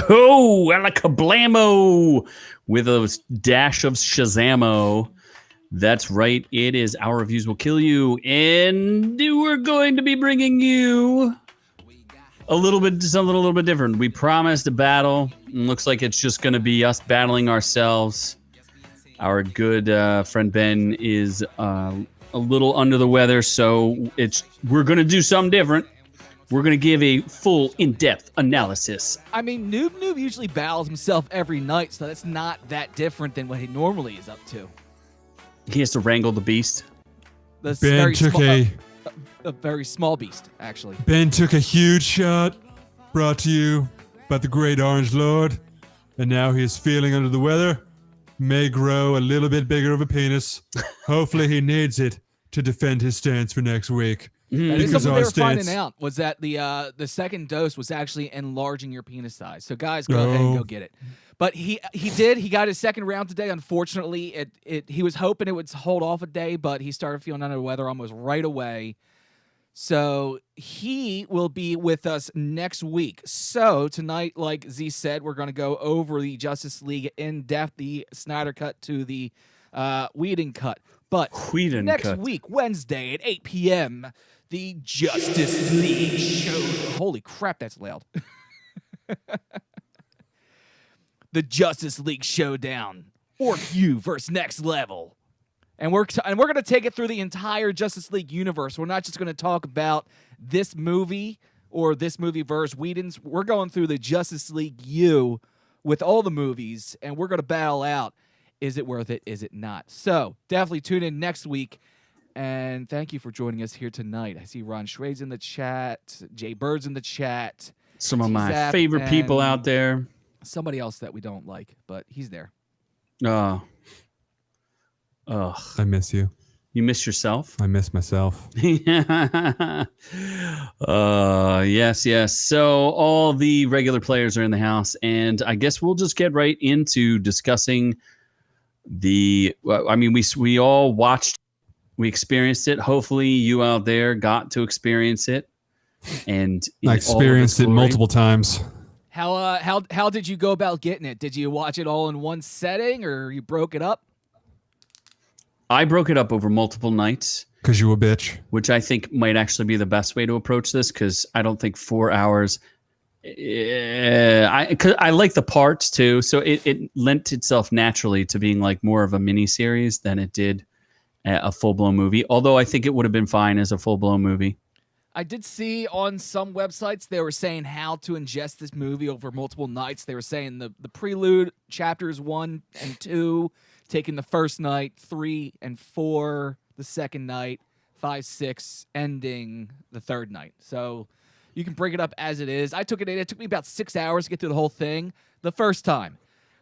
Oh, a la kablamo with a dash of Shazamo. That's right. It is Our Reviews Will Kill You. And we're going to be bringing you something a little bit different. We promised a battle. And looks like it's just going to be us battling ourselves. Our good friend Ben is a little under the weather, so we're going to do something different. We're going to give a full, in-depth analysis. I mean, Noob usually battles himself every night, so that's not that different than what he normally is up to. He has to wrangle the beast. Ben took a very small beast, actually. Ben took a huge shot, brought to you by the Great Orange Lord, and now he is feeling under the weather. May grow a little bit bigger of a penis. Hopefully he needs it to defend his stance for next week. Because something they were finding out was that the second dose was actually enlarging your penis size. So guys, go ahead and go get it. But he got his second round today. Unfortunately, he was hoping it would hold off a day, but he started feeling under the weather almost right away. So he will be with us next week. So tonight, like Z said, we're going to go over the Justice League in depth, the Snyder cut to the Whedon cut. But next week, Wednesday at 8 p.m., the Justice League show. Holy crap, that's loud. The Justice League Showdown. Or you versus Next Level. And we're going to take it through the entire Justice League universe. We're not just going to talk about this movie or this movie versus Whedon's. We're going through the Justice League U with all the movies, and we're going to battle out, is it worth it, is it not? So definitely tune in next week, and thank you for joining us here tonight. I see Ron Schwade's in the chat, Jay Bird's in the chat. Some of my favorite people out there. Somebody else that we don't like, but he's there. I miss you. You miss yourself? I miss myself. Yes. So all the regular players are in the house, and I guess we'll just get right into discussing we all watched, we experienced it. Hopefully you out there got to experience it. And I experienced it multiple times. How did you go about getting it? Did you watch it all in one setting, or you broke it up? I broke it up over multiple nights. Because you a bitch. Which I think might actually be the best way to approach this, because I don't think 4 hours... I like the parts, too, so it lent itself naturally to being like more of a mini-series than it did a full-blown movie, although I think it would have been fine as a full-blown movie. I did see on some websites they were saying how to ingest this movie over multiple nights. They were saying the Prelude chapters 1 and 2... taking the first night, 3 and 4 the second night, 5, 6 ending the third night. So you can break it up as it is. I took it in. It took me about 6 hours to get through the whole thing the first time.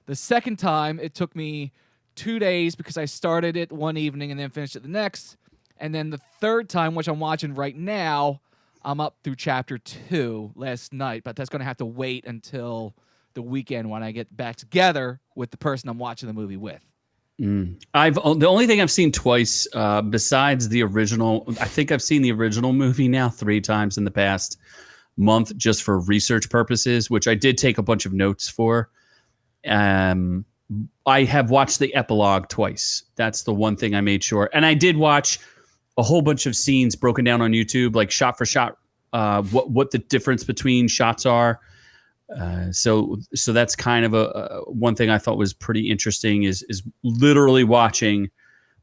The second time, it took me 2 days because I started it one evening and then finished it the next. And then the third time, which I'm watching right now, I'm up through chapter 2 last night, but that's going to have to wait until the weekend when I get back together with the person I'm watching the movie with. The only thing I've seen twice, besides the original, I think I've seen the original movie now 3 times in the past month, just for research purposes, which I did take a bunch of notes for. I have watched the epilogue twice. That's the one thing I made sure. And I did watch a whole bunch of scenes broken down on YouTube, like shot for shot, what the difference between shots are. So that's kind of a one thing I thought was pretty interesting is literally watching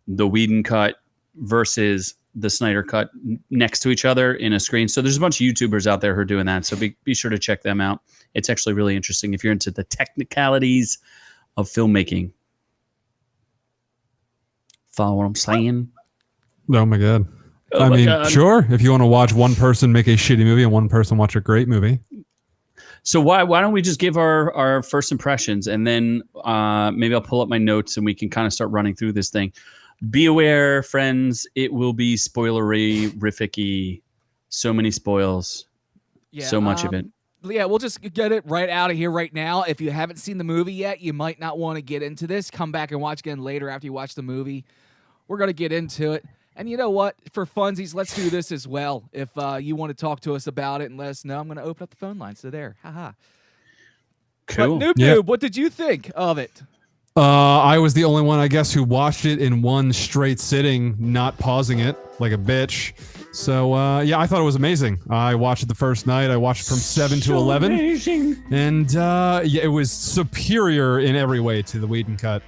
the Whedon cut versus the Snyder cut next to each other in a screen. So there's a bunch of YouTubers out there who are doing that. So be sure to check them out. It's actually really interesting if you're into the technicalities of filmmaking. Follow what I'm saying? Oh my God. Sure. If you want to watch one person make a shitty movie and one person watch a great movie. So why don't we just give our first impressions, and then maybe I'll pull up my notes and we can kind of start running through this thing. Be aware, friends, it will be spoilery-rific-y. So many spoils. Yeah, so much of it. Yeah, we'll just get it right out of here right now. If you haven't seen the movie yet, you might not want to get into this. Come back and watch again later after you watch the movie. We're going to get into it. And you know what? For funsies, let's do this as well. If you want to talk to us about it and let us know, I'm going to open up the phone line. So there. Haha. Cool. But Noob, what did you think of it? I was the only one, I guess, who watched it in one straight sitting, not pausing it like a bitch. So, yeah, I thought it was amazing. I watched it the first night. I watched it from 7 to 11. Amazing. And, yeah, it was superior in every way to the Whedon cut.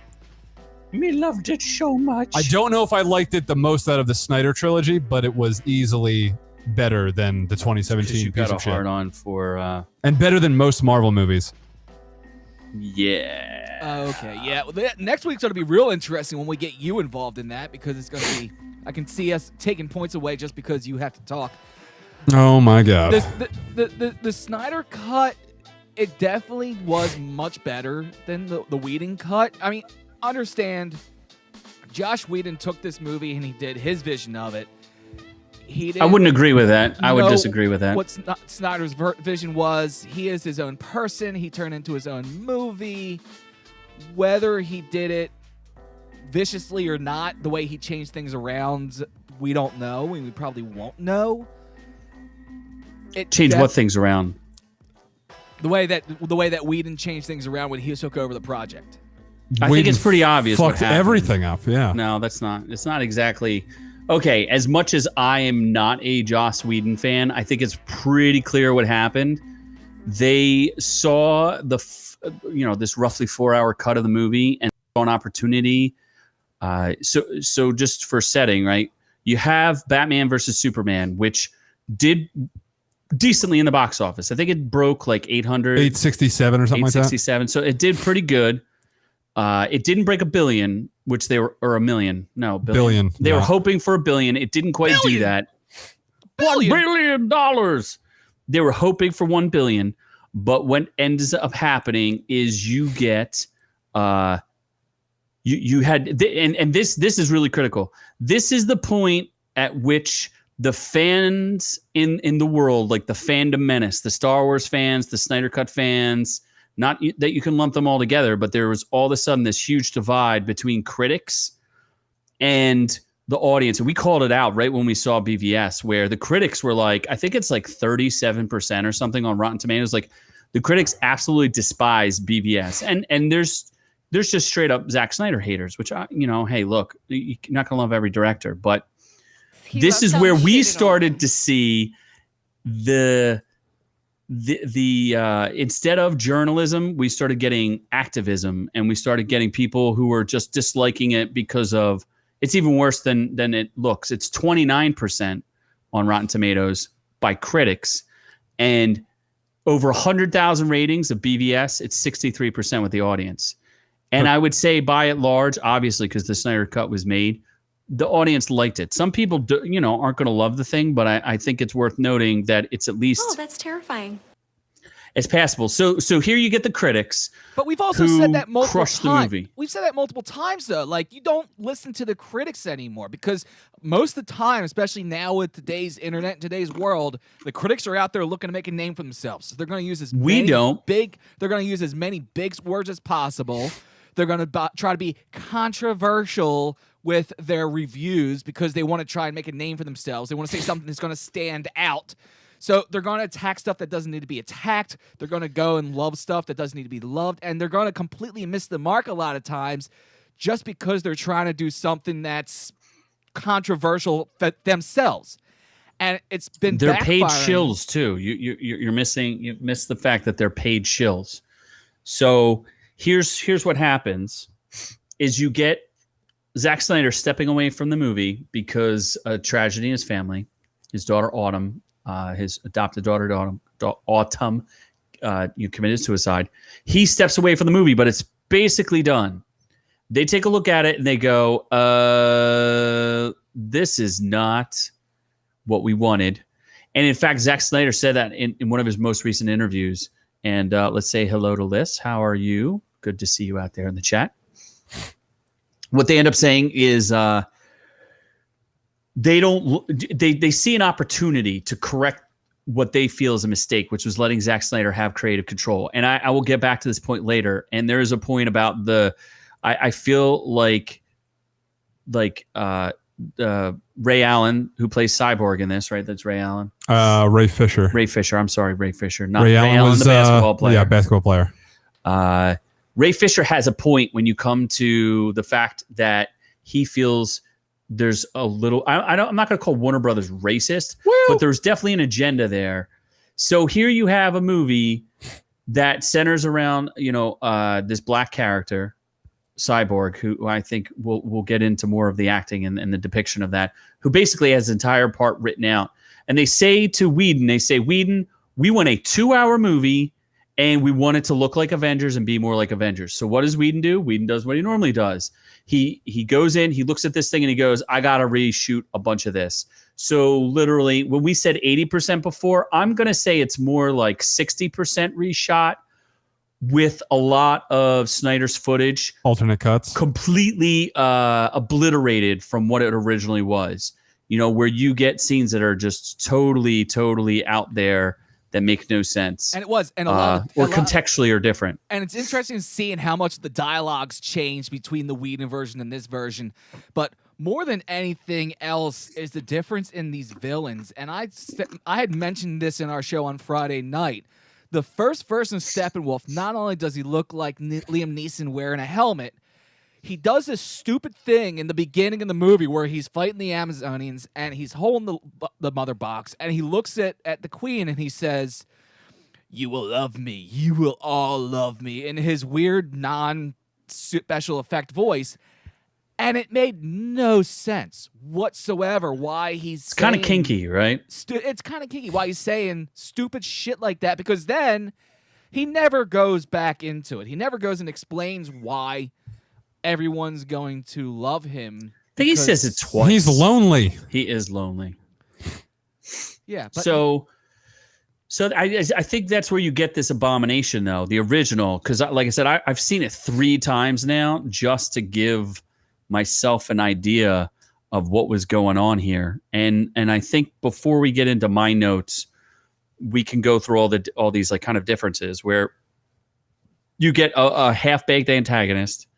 Me loved it so much. I don't know if I liked it the most out of the Snyder trilogy, but it was easily better than the 2017 you piece got a of shit. hard on for And better than most Marvel movies. Yeah. Okay, yeah. Well, next week's going to be real interesting when we get you involved in that, because it's going to be, I can see us taking points away just because you have to talk. Oh my god. The Snyder cut, it definitely was much better than the Whedon cut. I mean, understand, Joss Whedon took this movie and he did his vision of it. I wouldn't agree with that. I would disagree with that. What Snyder's vision was, he is his own person. He turned into his own movie. Whether he did it viciously or not, the way he changed things around, we don't know, and we probably won't know. Change what things around? The way that Whedon changed things around when he took over the project. I think it's pretty obvious. Fucked everything up. Yeah. No, that's not. It's not exactly. Okay, as much as I am not a Joss Whedon fan, I think it's pretty clear what happened. They saw this roughly 4-hour cut of the movie and saw an opportunity. So just for setting, right? You have Batman versus Superman, which did decently in the box office. I think it broke like 867 or something like that. 867. So it did pretty good. It didn't break $1 billion, which they were, or $1 million. No, billion. They were hoping for $1 billion. It didn't quite do that. $1 billion. They were hoping for $1 billion, but what ends up happening is you get, you had, and this is really critical. This is the point at which the fans in the world, like the fandom menace, the Star Wars fans, the Snyder Cut fans. Not that you can lump them all together, but there was all of a sudden this huge divide between critics and the audience. And we called it out right when we saw BVS, where the critics were like, I think it's like 37% or something on Rotten Tomatoes. Like the critics absolutely despise BVS. And there's just straight up Zack Snyder haters, which, hey, look, you're not going to love every director. But this is where we started to see the instead of journalism, we started getting activism, and we started getting people who were just disliking it because of, it's even worse than it looks. It's 29% on Rotten Tomatoes by critics, and over 100,000 ratings of BVS. It's 63% with the audience. And I would say by and large, obviously, because the Snyder Cut was made, the audience liked it. Some people, aren't going to love the thing, but I think it's worth noting that it's at least. Oh, that's terrifying. It's passable. So here you get the critics. But we've also said that multiple crushed times. the movie. We've said that multiple times, though. Like, you don't listen to the critics anymore, because most of the time, especially now with today's internet, today's world, the critics are out there looking to make a name for themselves. So they're going to use as many big words as possible. They're going to try to be controversial with their reviews because they want to try and make a name for themselves. They want to say something that's going to stand out. So they're going to attack stuff that doesn't need to be attacked. They're going to go and love stuff that doesn't need to be loved. And they're going to completely miss the mark a lot of times just because they're trying to do something that's controversial themselves. And it's been they're paid backfiring. shills too. You miss the fact that they're paid shills. So here's what happens is you get Zack Snyder stepping away from the movie because a tragedy in his family. His daughter Autumn, his adopted daughter Autumn, committed suicide. He steps away from the movie, but it's basically done. They take a look at it and they go, this is not what we wanted. And in fact, Zack Snyder said that in one of his most recent interviews. And let's say hello to Liz. How are you? Good to see you out there in the chat. What they end up saying is they see an opportunity to correct what they feel is a mistake, which was letting Zack Snyder have creative control. And I will get back to this point later. And there is a point about I feel like Ray Allen, who plays Cyborg in this, right? That's Ray Allen. Ray Fisher. Ray Fisher. I'm sorry, Ray Fisher. Not Ray Allen, the basketball player. Yeah, basketball player. Ray Fisher has a point when you come to the fact that he feels there's a little. I'm not going to call Warner Brothers racist, but there's definitely an agenda there. So here you have a movie that centers around this black character, Cyborg, who I think we'll get into more of the acting and the depiction of that, who basically has the entire part written out. And they say to Whedon, we want a 2-hour movie and we want it to look like Avengers and be more like Avengers. So what does Whedon do? Whedon does what he normally does. He goes in, he looks at this thing and he goes, I got to reshoot a bunch of this. So literally when we said 80% before, I'm going to say it's more like 60% reshot with a lot of Snyder's footage. Alternate cuts. Completely obliterated from what it originally was. Where you get scenes that are just totally, totally out there that make no sense. And it was. And contextually are different. And it's interesting seeing how much the dialogues changed between the Whedon version and this version. But more than anything else is the difference in these villains. And I had mentioned this in our show on Friday night. The first version of Steppenwolf, not only does he look like Liam Neeson wearing a helmet, he does this stupid thing in the beginning of the movie where he's fighting the Amazonians and he's holding the mother box and he looks at the queen and he says, "You will love me. You will all love me," in his weird non-special effect voice. And it made no sense whatsoever why he's kind of kinky, right? It's kind of kinky why he's saying stupid shit like that, because then he never goes back into it. He never goes and explains why everyone's going to love him. I think he says it twice. He's lonely. He is lonely. Yeah. But so I think that's where you get this Abomination, though, the original. Because, like I said, I've seen it 3 times now just to give myself an idea of what was going on here. And I think before we get into my notes, we can go through all these like kind of differences where you get a half-baked antagonist.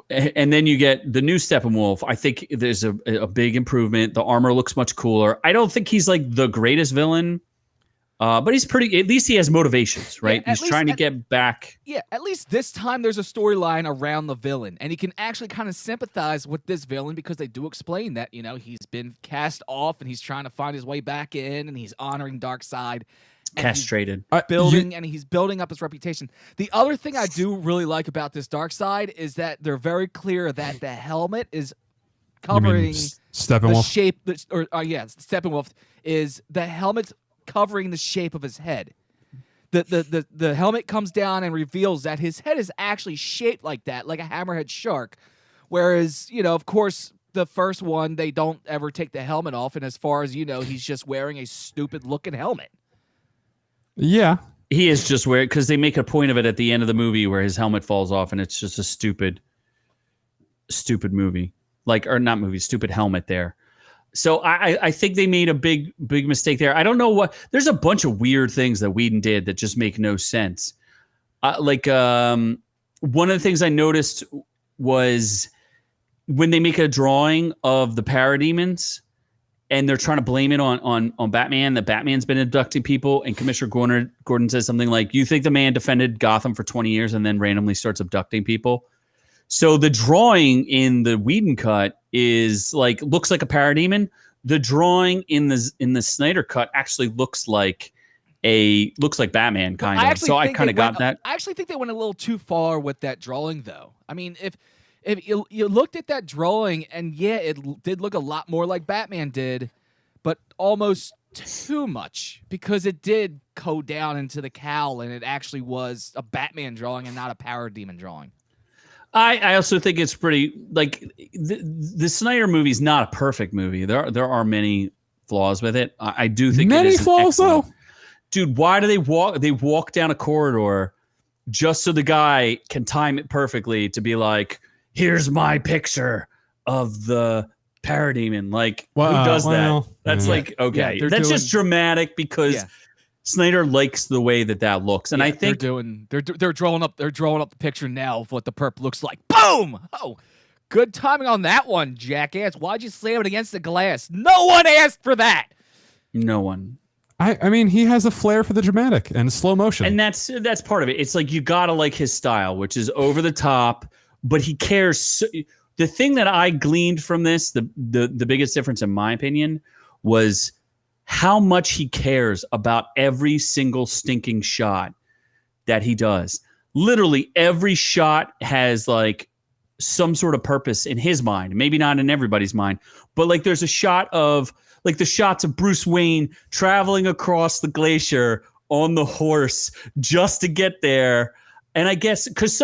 And then you get the new Steppenwolf. I think there's a big improvement. The armor looks much cooler. I don't think he's like the greatest villain, but he's pretty. At least he has motivations, right? Yeah, he's trying to get back. Yeah, at least this time there's a storyline around the villain, and he can actually kind of sympathize with this villain because they do explain that he's been cast off and he's trying to find his way back in, and he's honoring Darkseid. Castrated. He's building up his reputation. The other thing I do really like about this Darkseid is that they're very clear that the helmet is covering Steppenwolf. the shape. Steppenwolf is the helmet covering the shape of his head. The helmet comes down and reveals that his head is actually shaped like that, like a hammerhead shark. Whereas, of course, the first one, they don't ever take the helmet off, and as far as he's just wearing a stupid looking helmet. Yeah. He is just wearing, because they make a point of it at the end of the movie where his helmet falls off and it's just a stupid movie. Stupid helmet there. So I think they made a big mistake there. I don't know there's a bunch of weird things that Whedon did that just make no sense. One of the things I noticed was when they make a drawing of the parademons, and they're trying to blame it on Batman, that Batman's been abducting people, and Commissioner Gordon says something like, "You think the man defended Gotham for 20 years and then randomly starts abducting people?" So the drawing in the Whedon cut looks like a parademon. The drawing in the Snyder cut actually looks like Batman, kind of. So I kind of got that. I actually think they went a little too far with that drawing, though. I mean, if you looked at that drawing, and it did look a lot more like Batman did, but almost too much, because it did go down into the cowl, and it actually was a Batman drawing and not a parademon drawing. I also think it's pretty, like, the Snyder movie is not a perfect movie. There are many flaws with it. I do think many flaws, though. Dude, why do they walk? They walk down a corridor just so the guy can time it perfectly to be like, "Here's my picture of the parademon." Like, who does that? That's okay. That's just dramatic because Snyder likes the way that looks, and I think they're drawing up the picture now of what the perp looks like. Boom! Oh, good timing on that one, jackass. Why'd you slam it against the glass? No one asked for that. No one. I mean, he has a flair for the dramatic and slow motion. And that's part of it. It's like you gotta like his style, which is over the top, but he cares. The thing that I gleaned from this, the biggest difference in my opinion, was how much he cares about every single stinking shot that he does. Literally every shot has like some sort of purpose in his mind. Maybe not in everybody's mind, but like there's a shot of like the shots of Bruce Wayne traveling across the glacier on the horse just to get there. And I guess because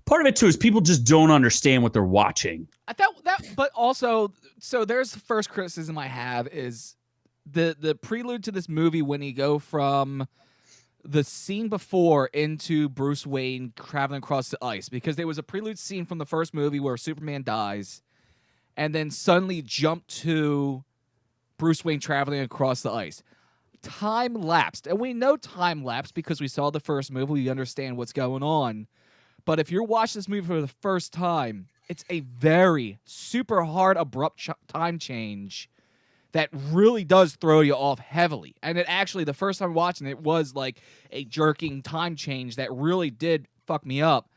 part of it too is people just don't understand what they're watching. I thought that, but also, so there's the first criticism I have is the prelude to this movie when you go from the scene before into Bruce Wayne traveling across the ice, because there was a prelude scene from the first movie where Superman dies, and then suddenly jump to Bruce Wayne traveling across the ice. Time lapsed, and we know time lapsed because we saw the first movie. We understand what's going on. But if you're watching this movie for the first time, it's a very super hard, abrupt time change that really does throw you off heavily. And it actually, the first time watching it was like a jerking time change that really did fuck me up.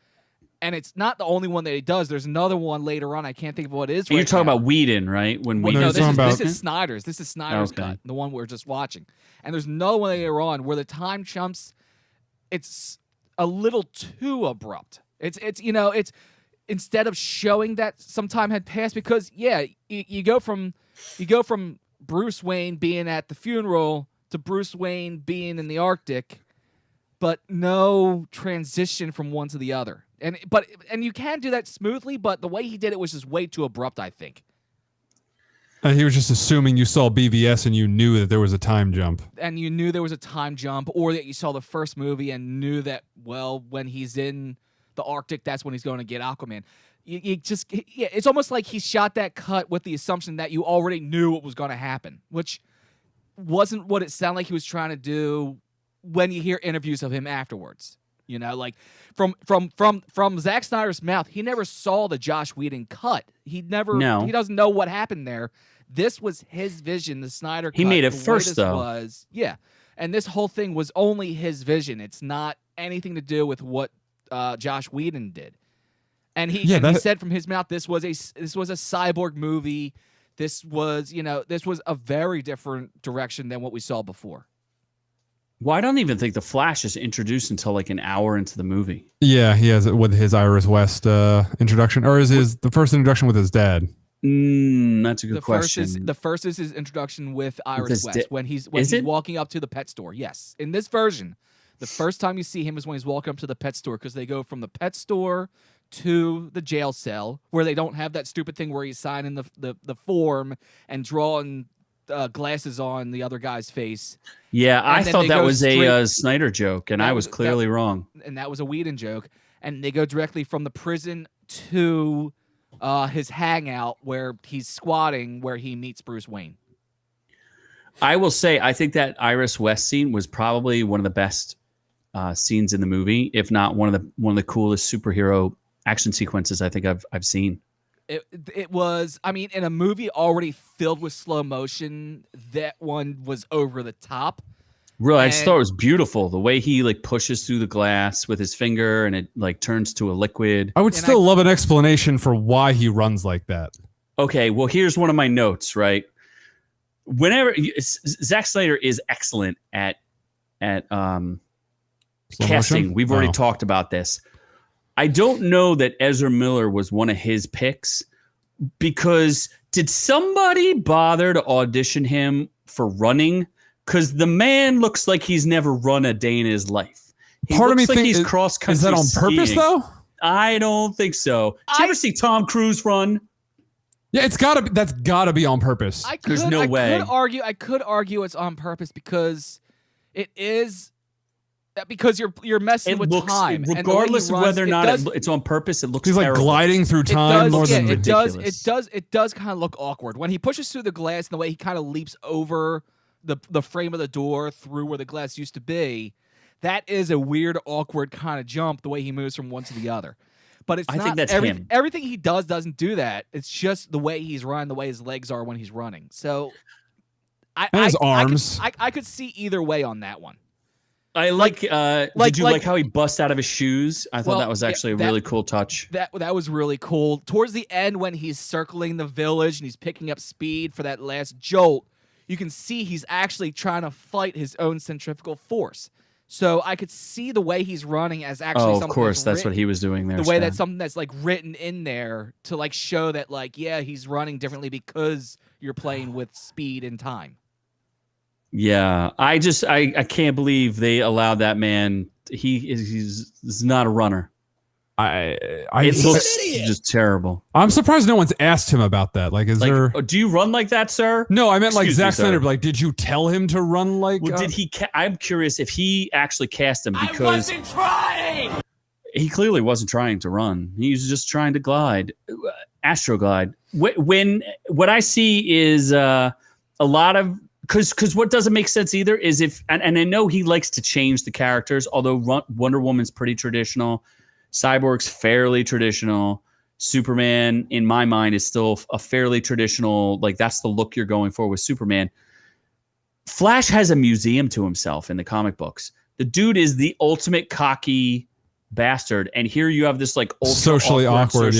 And it's not the only one that he does. There's another one later on. I can't think of what it is. And you're talking about Whedon, right? When Well, Whedon. no, No, this is Snyder's. This is Snyder's Okay. cut, the one we're just watching. And there's another one later on where the time jumps. It's a little too abrupt. It's instead of showing that some time had passed, because you go from Bruce Wayne being at the funeral to Bruce Wayne being in the Arctic, but no transition from one to the other. And you can do that smoothly, but the way he did it was just way too abrupt, I think. He was just assuming you saw BVS and you knew that there was a time jump. And you knew there was a time jump, or that you saw the first movie and knew that, well, when he's in the Arctic, that's when he's going to get Aquaman. It's almost like he shot that cut with the assumption that you already knew what was going to happen, which wasn't what it sounded like he was trying to do when you hear interviews of him afterwards. You know, like from Zack Snyder's mouth, he never saw the Joss Whedon cut. He doesn't know what happened there. This was his vision, the Snyder cut. He made it first, though. And this whole thing was only his vision. It's not anything to do with what Joss Whedon did. And he said from his mouth, this was a Cyborg movie. This was a very different direction than what we saw before. Well, I don't even think the Flash is introduced until like an hour into the movie. Yeah, he has it with his Iris West introduction, or is the first introduction with his dad? That's a good question. The first is his introduction with Iris West when he's walking up to the pet store. Yes, in this version, the first time you see him is when he's walking up to the pet store, because they go from the pet store to the jail cell, where they don't have that stupid thing where he's signing the form and drawing glasses on the other guy's face. Yeah, I thought that was a Snyder joke, and I was clearly wrong. And that was a Whedon joke. And they go directly from the prison to his hangout where he's squatting, where he meets Bruce Wayne. I will say, I think that Iris West scene was probably one of the best scenes in the movie, if not one of the coolest superhero action sequences I think I've seen. It was, I mean, in a movie already filled with slow motion, that one was over the top. Really, I just thought it was beautiful. The way he like pushes through the glass with his finger and it like turns to a liquid. I would still love an explanation for why he runs like that. Okay, well, here's one of my notes, right? Zack Snyder is excellent at casting. We've already talked about this. I don't know that Ezra Miller was one of his picks, because did somebody bother to audition him for running? Because the man looks like he's never run a day in his life. Part of me like thinks he's cross country. Is that on purpose though? I don't think so. Did you ever see Tom Cruise run? Yeah, that's gotta be on purpose. There's no way. I could argue it's on purpose, because it is. Because you're messing with time, regardless of whether or not it's on purpose. It looks. He's like gliding through time more than ridiculous. It does kind of look awkward when he pushes through the glass, and the way he kind of leaps over the frame of the door through where the glass used to be. That is a weird, awkward kind of jump. The way he moves from one to the other, but I think that's him. Everything he doesn't do that. It's just the way he's running, the way his legs are when he's running. So And his arms. I could see either way on that one. I like did you like how he busts out of his shoes? I thought that was actually a really cool touch. That was really cool. Towards the end, when he's circling the village and he's picking up speed for that last jolt, you can see he's actually trying to fight his own centrifugal force. So I could see the way he's running as actually something. Of course, that's what he was doing there. The way that's something that's like written in there to like show that like, yeah, he's running differently because you're playing with speed and time. Yeah, I can't believe they allowed that man. He's not a runner. It looks just terrible. I'm surprised no one's asked him about that. Like, is there? Do you run like that, sir? No, I meant like Zack Snyder. Like, did you tell him to run like? Well, did he? I'm curious if he actually cast him because I wasn't trying. He clearly wasn't trying to run. He was just trying to glide, astroglide. When what I see is a lot of. Because what doesn't make sense either is and I know he likes to change the characters, although Wonder Woman's pretty traditional, Cyborg's fairly traditional, Superman, in my mind, is still a fairly traditional, like that's the look you're going for with Superman. Flash has a museum to himself in the comic books. The dude is the ultimate cocky bastard, and here you have this like socially awkward,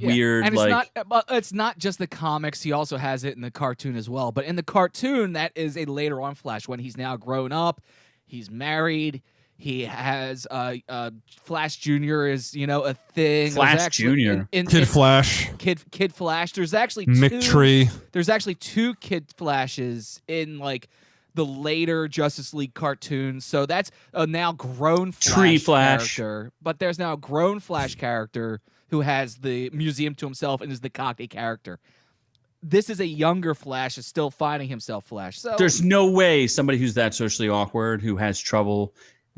weird. And like it's not just the comics. He also has it in the cartoon as well. But in the cartoon, that is a later on Flash when he's now grown up. He's married. He has Flash Jr. is a thing. Flash Jr. Kid Flash. Kid Flash. There's actually McTree. There's actually two Kid Flashes in like the later Justice League cartoons. So that's a now grown Flash character. But there's now a grown Flash character who has the museum to himself and is the cocky character. This is a younger Flash is still finding himself Flash. So there's no way somebody who's that socially awkward, who has trouble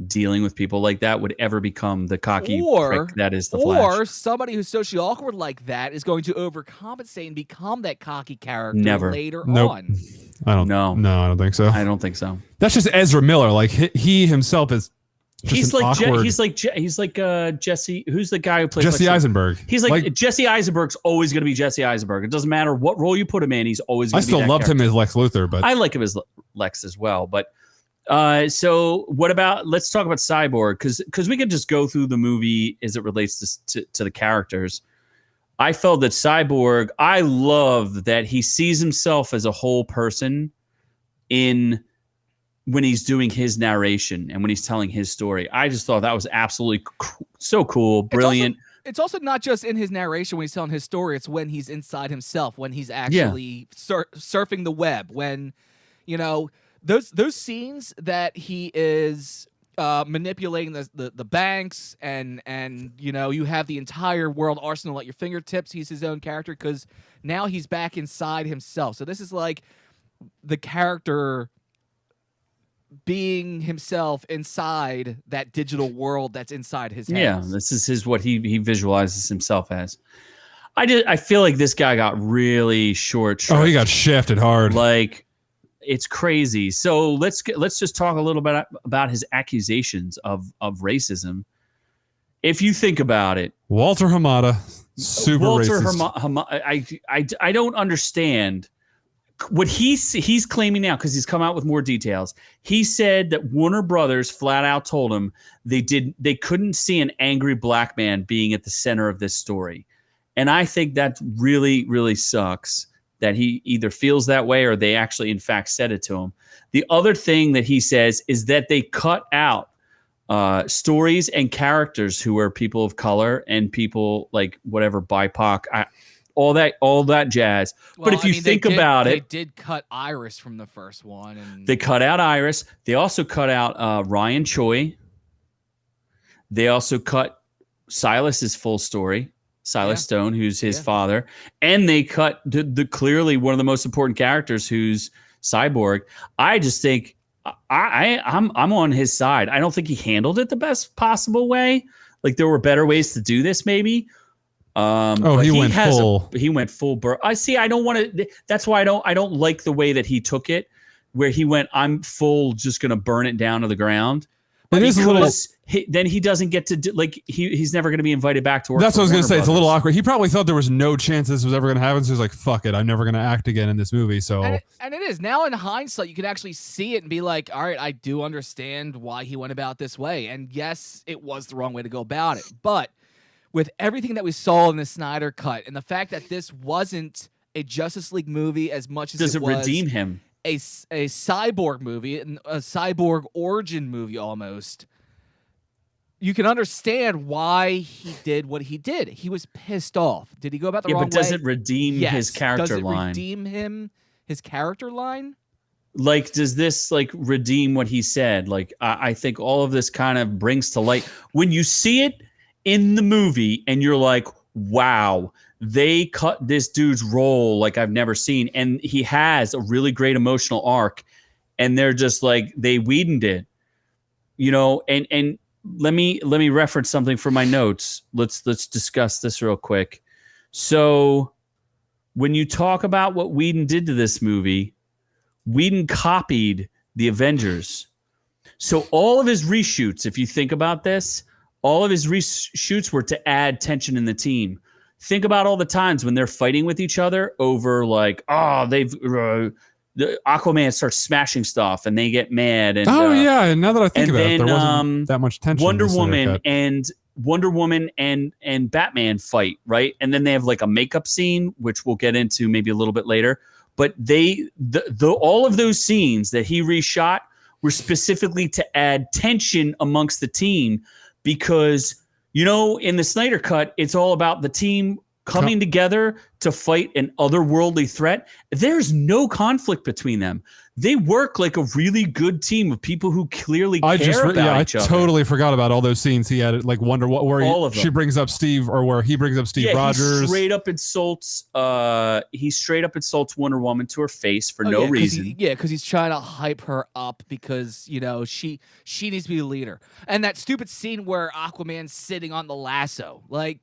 dealing with people like that, would ever become the cocky prick that is the Flash. Or somebody who's socially awkward like that is going to overcompensate and become that cocky character later on. I don't know. No, I don't think so. I don't think so. That's just Ezra Miller. Like he himself is. He's like Jesse. Who's the guy who plays Jesse Eisenberg? He's like Jesse Eisenberg's always going to be Jesse Eisenberg. It doesn't matter what role you put him in. He's always. I still loved him as Lex Luthor, but I like him as Lex as well. But so what about? Let's talk about Cyborg because we could just go through the movie as it relates to the characters. I felt that Cyborg. I love that he sees himself as a whole person when he's doing his narration and when he's telling his story. I just thought that was absolutely so cool, brilliant. It's also not just in his narration when he's telling his story. It's when he's inside himself, when he's actually surfing the web, when, those scenes that he is manipulating the banks and you have the entire world arsenal at your fingertips. He's his own character because now he's back inside himself. So this is like the character being himself inside that digital world that's inside his head. Yeah, this is what he visualizes himself as. I feel like this guy got really short. Oh, he got shafted hard. Like, it's crazy. So let's just talk a little bit about his accusations of racism. If you think about it, Walter Hamada, super racist. I don't understand what he's claiming now, because he's come out with more details. He said that Warner Brothers flat out told him they couldn't see an angry black man being at the center of this story. And I think that really, really sucks that he either feels that way or they actually, in fact, said it to him. The other thing that he says is that they cut out stories and characters who are people of color and people like whatever BIPOC, all that jazz. Well, but if you think about it, they did cut Iris from the first one, and they cut out Iris. They also cut out Ryan Choi. They also cut Silas's full story, Silas Stone, who's his father, and they cut the clearly one of the most important characters, who's Cyborg. I just think I'm on his side. I don't think he handled it the best possible way. Like, there were better ways to do this, maybe. He went full. He went full burn. I see. I don't want to. That's why I don't like the way that he took it, where he went, "I'm full, just going to burn it down to the ground." It is a little. Then he doesn't get to do, like he's never going to be invited back to work. That's what I was going to say. It's a little Brothers. awkward. He probably thought there was no chance this was ever going to happen. So he's like, "Fuck it, I'm never going to act again in this movie." So and it is now in hindsight, you can actually see it and be like, "All right, I do understand why he went about this way." And yes, it was the wrong way to go about it. But with everything that we saw in the Snyder Cut and the fact that this wasn't a Justice League movie as much as Does it it was redeem him? a cyborg movie, a cyborg origin movie almost. You can understand why he did what he did. He was pissed off. Did he go about the wrong way? But does it redeem his character line? Does it redeem him, his character line? Like, does this like redeem what he said? Like, I think all of this kind of brings to light when you see it in the movie and you're like, wow, they cut this dude's role like I've never seen. And he has a really great emotional arc. And they're just like, they Whedoned it, you know, and let me reference something from my notes. Let's discuss this real quick. So when you talk about what Whedon did to this movie, Whedon copied the Avengers. So all of his reshoots, if you think about this, all of his reshoots were to add tension in the team. Think about all the times when they're fighting with each other over like, oh, the Aquaman starts smashing stuff and they get mad. And, yeah. And now that I think about it, there wasn't then that much tension. Wonder in this Woman and Batman fight, right? And then they have like a makeup scene, which we'll get into maybe a little bit later. But all of those scenes that he reshot were specifically to add tension amongst the team because, you know, in the Snyder Cut, it's all about the team coming together to fight an otherworldly threat. There's no conflict between them. They work like a really good team of people who clearly care about each other. I totally forgot about all those scenes he had, like where she brings up Steve, or where he brings up Steve Rogers. He straight up insults Wonder Woman to her face for no reason. Because he's trying to hype her up because, you know, she needs to be a leader. And that stupid scene where Aquaman's sitting on the lasso, like.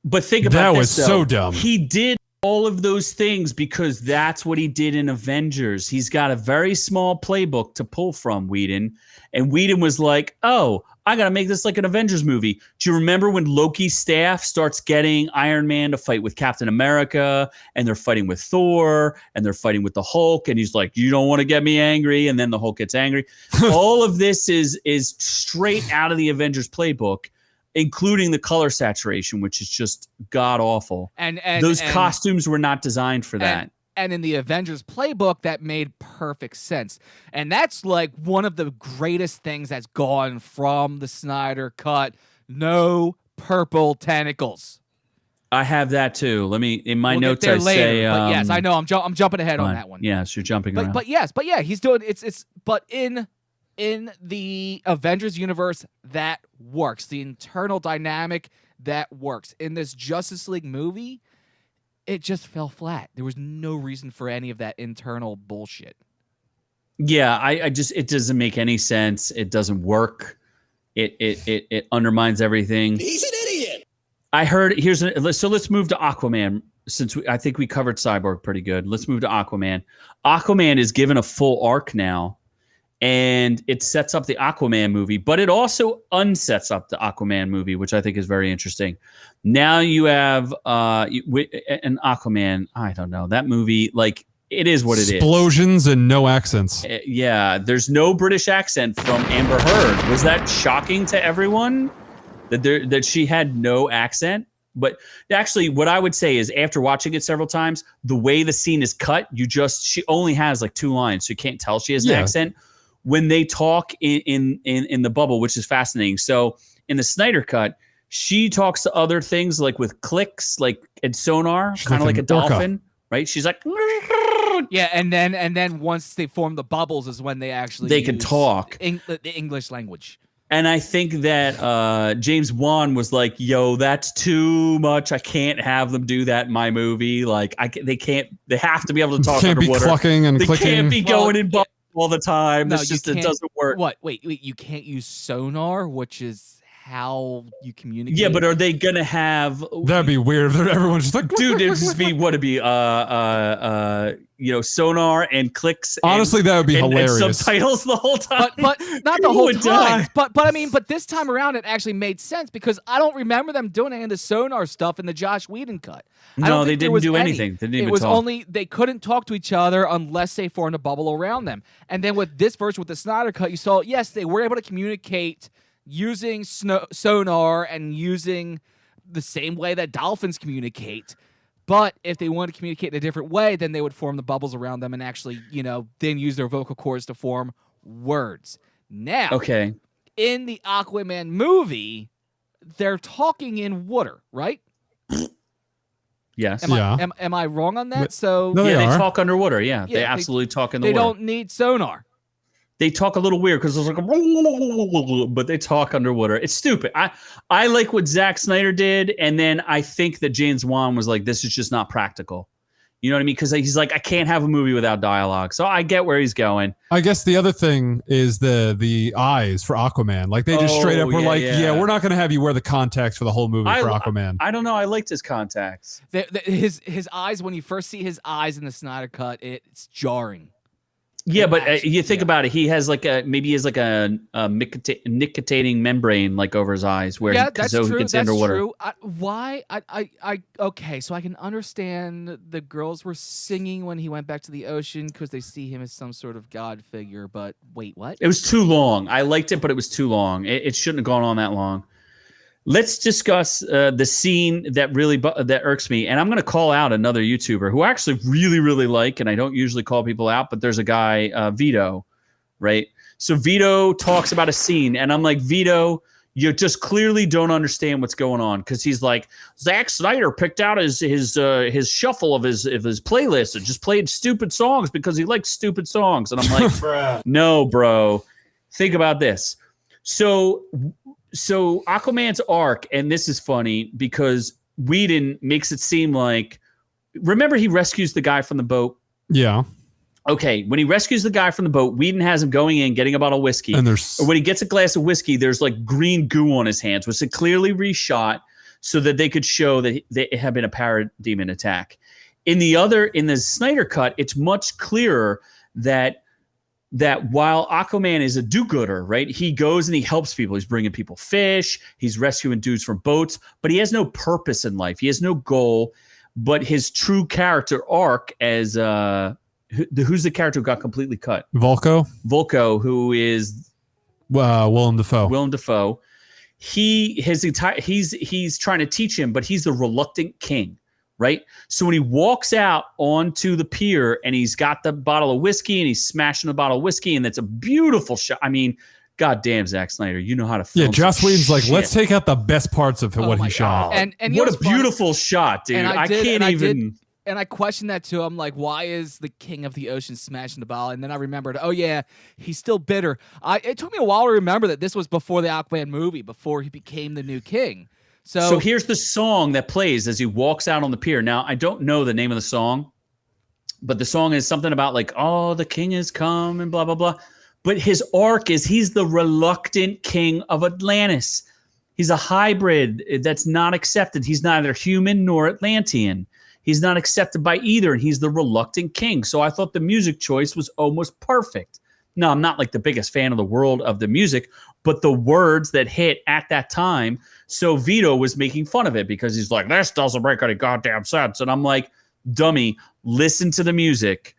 But think about that was so dumb. He did all of those things because that's what he did in Avengers. He's got a very small playbook to pull from, Whedon. And Whedon was like, oh, I got to make this like an Avengers movie. Do you remember when Loki's staff starts getting Iron Man to fight with Captain America and they're fighting with Thor and they're fighting with the Hulk? And he's like, you don't want to get me angry. And then the Hulk gets angry. All of this is straight out of the Avengers playbook, including the color saturation, which is just god awful. And those costumes were not designed for that. And in the Avengers playbook, that made perfect sense. And that's like one of the greatest things that's gone from the Snyder Cut. No purple tentacles. I have that too. Let me, in my notes, I later, say. But yes, I know. I'm jumping ahead on that one. Yes, you're jumping around. But yeah, he's doing but in the Avengers universe, that works. The internal dynamic, that works. In this Justice League movie, it just fell flat. There was no reason for any of that internal bullshit. Yeah, it doesn't make any sense. It doesn't work. It undermines everything. He's an idiot. I heard, so let's move to Aquaman. Since I think we covered Cyborg pretty good. Let's move to Aquaman. Aquaman is given a full arc now. And it sets up the Aquaman movie, but it also unsets up the Aquaman movie, which I think is very interesting. Now you have an Aquaman. I don't know. That movie, like, it is what it is. Explosions and no accents. Yeah, there's no British accent from Amber Heard. Was that shocking to everyone that she had no accent? But actually, what I would say is after watching it several times, the way the scene is cut, she only has like 2 lines, so you can't tell she has an accent. When they talk in the bubble, which is fascinating. So in the Snyder Cut, she talks to other things like with clicks, like and sonar, kind of like a dolphin, right? She's like, yeah, and then once they form the bubbles is when they can talk the English language. And I think that James Wan was like, yo, that's too much. I can't have them do that in my movie. Like they have to be able to talk underwater. Can't be clucking and clicking. They can't be going in bubbles all the time. It doesn't work. What? Wait, you can't use sonar, which is how you communicate. Yeah, but are they gonna have? That'd be weird if everyone's just like, Dude, it'd just be sonar and clicks. Honestly, that would be hilarious. And subtitles the whole time. But not the whole would time. die. But I mean, but this time around, it actually made sense because I don't remember them doing any of the sonar stuff in the Joss Whedon cut. No, they didn't do anything. They didn't even it was talk. only they couldn't talk to each other unless they formed a bubble around them. And then with this version, with the Snyder cut, you saw yes, they were able to communicate using sonar and using the same way that dolphins communicate. But if they wanted to communicate in a different way, then they would form the bubbles around them and actually, then use their vocal cords to form words. Now, Okay. in the Aquaman movie, they're talking in water, right? Yes. Am I wrong on that? So No, They are. talk underwater. Yeah, Yeah, they absolutely talk in the they water. don't need sonar. They talk a little weird because it's like, but they talk underwater. It's stupid. I like what Zack Snyder did, and then I think that James Wan was like, this is just not practical. You know what I mean? Because he's like, I can't have a movie without dialogue. So I get where he's going. I guess the other thing is the eyes for Aquaman. Like they just straight up were like, yeah, we're not going to have you wear the contacts for the whole movie for Aquaman. I don't know. I liked his contacts. His eyes, when you first see his eyes in the Snyder cut, it's jarring. Yeah, but you think about it. He has a nicotinating membrane like over his eyes, where that's so true. he gets That's underwater. true. Okay, so I can understand the girls were singing when he went back to the ocean because they see him as some sort of god figure. But wait, what? It was too long. I liked it, but it was too long. It shouldn't have gone on that long. Let's discuss the scene that really that irks me, and I'm going to call out another YouTuber who I actually really, really like, and I don't usually call people out, but there's a guy, Vito, right? So Vito talks about a scene, and I'm like, Vito, you just clearly don't understand what's going on, because he's like, Zack Snyder picked out his shuffle of his playlist and just played stupid songs because he likes stupid songs, and I'm like, no, bro, think about this. So Aquaman's arc, and this is funny because Whedon makes it seem like, remember he rescues the guy from the boat? Yeah. Okay, when he rescues the guy from the boat, Whedon has him going in, getting a bottle of whiskey. And or when he gets a glass of whiskey, there's like green goo on his hands, which is clearly reshot so that they could show that it had been a parademon attack. In the Snyder cut, it's much clearer that while Aquaman is a do-gooder, right? He goes and he helps people. He's bringing people fish. He's rescuing dudes from boats, but he has no purpose in life. He has no goal. But his true character arc as who's the character who got completely cut? Volko, who is Willem Dafoe. Willem Dafoe. He's trying to teach him, but he's the reluctant king. Right? So when he walks out onto the pier and he's got the bottle of whiskey and he's smashing the bottle of whiskey, and that's a beautiful shot. I mean, goddamn, Zack Snyder, you know how to film. Yeah, Joss Whedon's like, let's take out the best parts of what he shot. And what a beautiful shot, dude. And I I questioned that too. I'm like, why is the king of the ocean smashing the bottle? And then I remembered, oh yeah, he's still bitter. It took me a while to remember that this was before the Aquaman movie, before he became the new king. So here's the song that plays as he walks out on the pier. Now, I don't know the name of the song, but the song is something about like, oh, the king has come and blah, blah, blah. But his arc is he's the reluctant king of Atlantis. He's a hybrid that's not accepted. He's neither human nor Atlantean. He's not accepted by either, and he's the reluctant king. So I thought the music choice was almost perfect. No, I'm not like the biggest fan of the world of the music, but the words that hit at that time. So Vito was making fun of it because he's like, this doesn't make any goddamn sense. And I'm like, dummy, listen to the music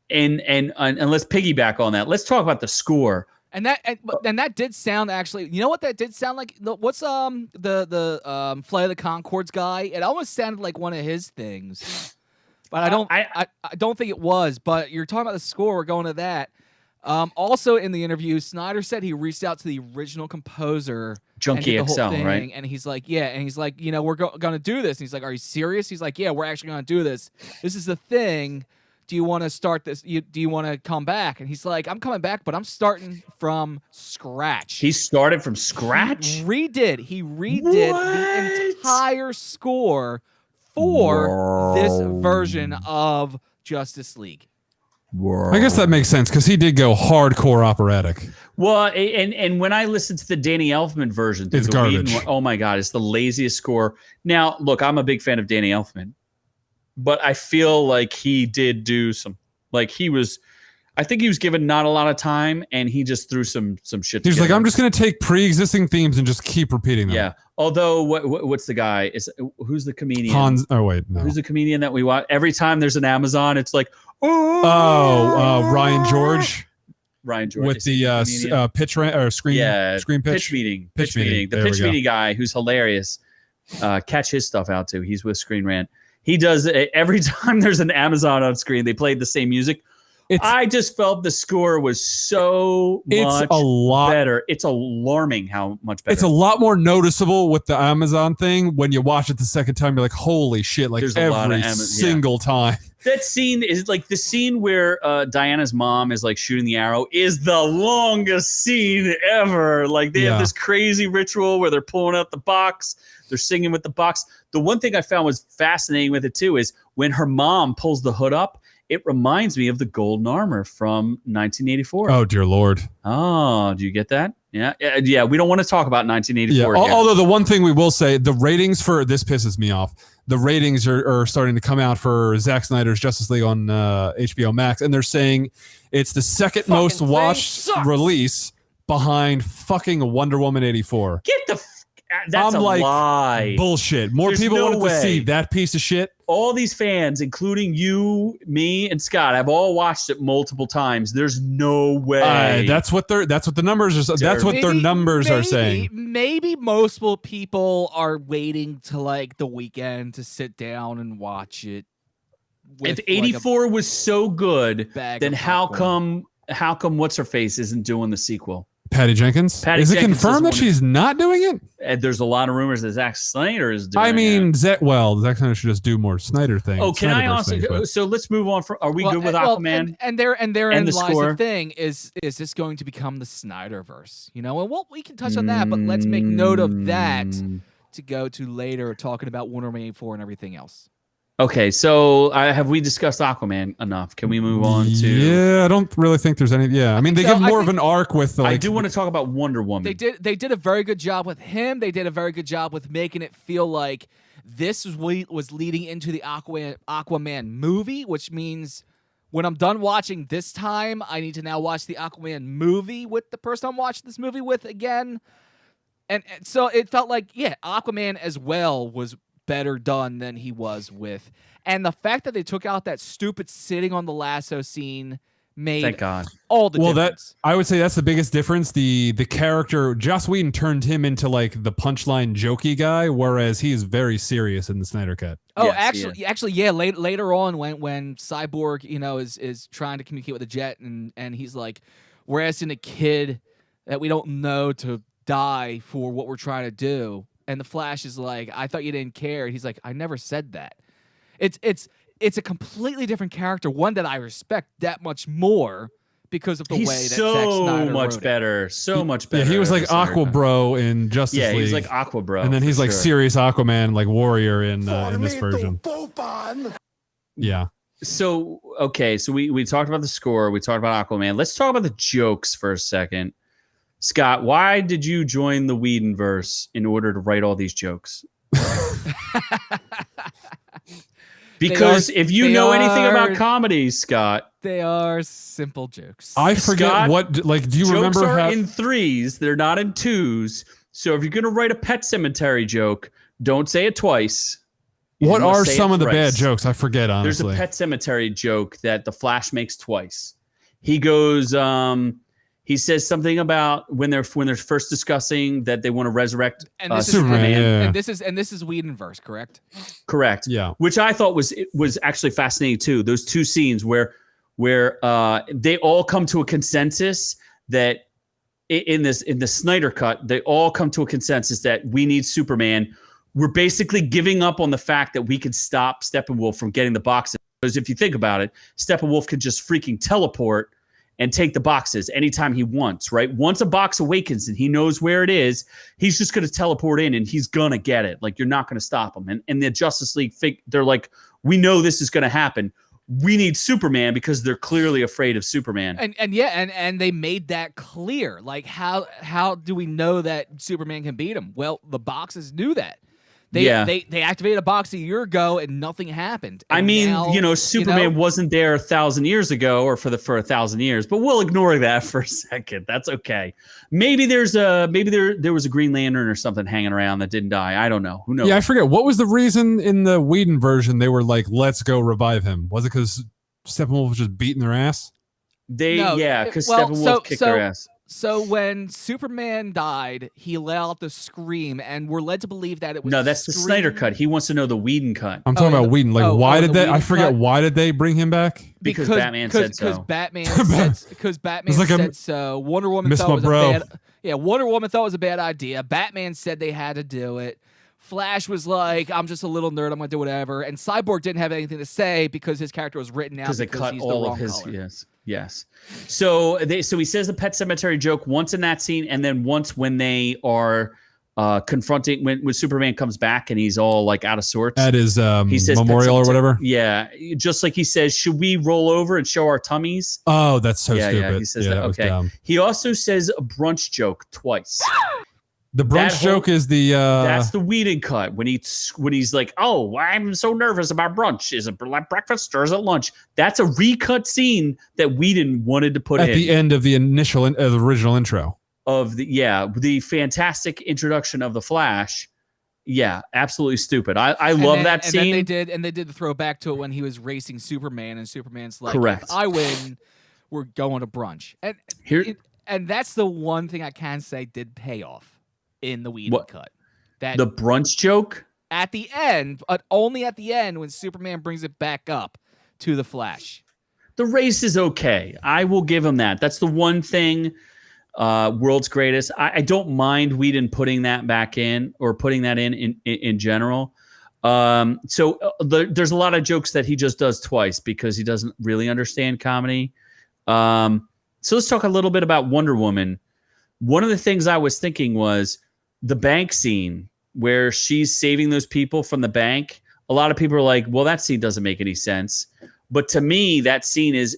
and let's piggyback on that. Let's talk about the score. And that did sound actually, you know what that did sound like? What's the Flight of the Conchords guy? It almost sounded like one of his things. But I don't think it was. But you're talking about the score, we're going to that. Also in the interview, Snyder said he reached out to the original composer, Junkie XL, right? And he's like, yeah, and he's like, we're going to do this. And he's like, are you serious? He's like, yeah, we're actually going to do this. This is the thing. Do you want to start this? Do you want to come back? And he's like, I'm coming back, but I'm starting from scratch. He started from scratch? He redid the entire score for this version of Justice League. I guess that makes sense because he did go hardcore operatic. Well, and when I listen to the Danny Elfman version, It's the garbage. Whedon, oh my God, it's the laziest score. Now, look, I'm a big fan of Danny Elfman, but I feel like he did do some, like I think he was given not a lot of time, and he just threw some shit He's together. like, I'm just going to take pre-existing themes and just keep repeating them. Yeah. Although, what's the guy? Who's the comedian? Hans. Oh wait, no. Who's the comedian that we watch? Every time there's an Amazon, it's like, Ryan George. Ryan George With the pitch or screen pitch meeting. Pitch meeting. The There we pitch go. meeting guy who's hilarious. Catch his stuff out too. He's with Screen Rant. He does every time there's an Amazon on screen, they played the same music. I just felt the score was so much better. It's alarming how much better. It's a lot more noticeable with the Amazon thing. When you watch it the second time, you're like, holy shit, like There's a lot every of single time. That scene is like the scene where Diana's mom is like shooting the arrow is the longest scene ever. Like they have this crazy ritual where they're pulling out the box, they're singing with the box. The one thing I found was fascinating with it too is when her mom pulls the hood up, it reminds me of the golden armor from 1984. Oh, dear Lord. Oh, do you get that? Yeah. Yeah. We don't want to talk about 1984. Yeah. Here. Although the one thing we will say, the ratings for this pisses me off. The ratings are starting to come out for Zack Snyder's Justice League on HBO Max, and they're saying it's the second most watched release behind fucking Wonder Woman 84. Get the that's I'm a like, lie. Bullshit. More There's people no wanted way. to see that piece of shit. All these fans, including you, me, and Scott, have all watched it multiple times. There's no way. That's what the numbers are. That's what their numbers are saying. Maybe most people are waiting to like the weekend to sit down and watch it. If 84 was so good, then how popcorn. come what's her face isn't doing the sequel? Patty Jenkins? Is it confirmed that she's not doing it? And there's a lot of rumors that Zack Snyder is doing it. I mean, Zack Snyder should just do more Snyder things. Oh, can I also? Things, so let's move on. Are we good with Aquaman? And therein the lies score? the thing: is this going to become the Snyderverse? You know, and we can touch on that, but let's make note of that to go to later, talking about Wonder Woman 84 and everything else. Okay, so have we discussed Aquaman enough? Can we move on to? Yeah, I don't really think there's any. Yeah, I mean, they give more of an arc with. I do want to talk about Wonder Woman. They did a very good job with him. They did a very good job with making it feel like this was leading into the Aquaman movie, which means when I'm done watching this time, I need to now watch the Aquaman movie with the person I'm watching this movie with again. And so it felt like, Aquaman as well was better done than he was with. And the fact that they took out that stupid sitting on the lasso scene made Thank God. all the difference. I would say that's the biggest difference. The character, Joss Whedon turned him into like the punchline jokey guy, whereas he is very serious in the Snyder Cut. Oh, Yes, actually, yeah. Later on, when Cyborg, is trying to communicate with the Jet, and he's like, we're asking a kid that we don't know to die for what we're trying to do. And the Flash is like, I thought you didn't care. And he's like, I never said that. It's a completely different character, one that I respect that much more because of the way that Zack Snyder wrote it. So much better. Yeah, he was like Aqua Bro in Justice League. Yeah, he was like Aqua Bro. And then he's like serious Aquaman, like warrior in this version. Yeah. So, okay, so we talked about the score. We talked about Aquaman. Let's talk about the jokes for a second. Scott, why did you join the Whedonverse in order to write all these jokes? Because if you know anything about comedy, Scott, they are simple jokes. I forget Scott, what, like, do you jokes remember are how in threes, they're not in twos. So if you're going to write a Pet Cemetery joke, don't say it twice. What are some of the bad jokes? I forget, honestly. There's a Pet Cemetery joke that the Flash makes twice. He goes, he says something about when they're first discussing that they want to resurrect Superman. And this is Whedonverse, correct? Correct. Yeah. Which I thought was actually fascinating too. Those two scenes where they all come to a consensus that in the Snyder cut, they all come to a consensus that we need Superman. We're basically giving up on the fact that we could stop Steppenwolf from getting the boxes. Because if you think about it, Steppenwolf could just freaking teleport and take the boxes anytime he wants, right? Once a box awakens and he knows where it is, he's just going to teleport in and he's going to get it. Like, you're not going to stop him. And the Justice League, they're like, we know this is going to happen. we need Superman because they're clearly afraid of Superman. And they made that clear. Like how do we know that Superman can beat him? Well, the boxes knew that. They activated a box a year ago and nothing happened. And I mean, now, Superman wasn't there 1,000 years ago or for 1,000 years, but we'll ignore that for a second. That's okay. Maybe there was a Green Lantern or something hanging around that didn't die. I don't know. Who knows? Yeah, I forget. What was the reason in the Whedon version they were like, let's go revive him? Was it because Steppenwolf was just beating their ass? Because Steppenwolf kicked their ass. So when Superman died, he let out the scream, and we're led to believe that it was that's the Snyder cut. He wants to know the Whedon cut. I'm talking about Whedon. Like, why did they? I forget. Why did they bring him back? Because Batman said so. Because Batman said so. Wonder Woman thought it was a bad. Yeah, Wonder Woman thought it was a bad idea. Batman said they had to do it. Flash was like, I'm just a little nerd. I'm going to do whatever. And Cyborg didn't have anything to say because his character was written out because they cut he's all the wrong of his color. Yes. So he says the Pet Cemetery joke once in that scene, and then once when they are confronting when Superman comes back and he's all like out of sorts at his he says memorial or whatever. Yeah, just like he says, should we roll over and show our tummies? Oh, that's so stupid. Yeah, he says that. Okay. He also says a brunch joke twice. The brunch joke is the that's the Whedon cut when he's like, oh, I'm so nervous about brunch. Is it like breakfast or is it lunch? That's a recut scene that Whedon wanted to put at the end of the the original intro of the fantastic introduction of the Flash. Yeah, absolutely stupid. I love that scene. And they did the throwback to it when he was racing Superman, and Superman's like, correct. If I win, we're going to brunch. And that's the one thing I can say did pay off in the Whedon cut. That the brunch joke at the end, but only at the end when Superman brings it back up to the Flash. The race is okay. I will give him that. That's the one thing. World's Greatest. I don't mind Whedon putting that back in or putting that in general. So there's a lot of jokes that he just does twice because he doesn't really understand comedy. So let's talk a little bit about Wonder Woman. One of the things I was thinking was the bank scene where she's saving those people from the bank. A lot of people are like, well, that scene doesn't make any sense. But to me, that scene is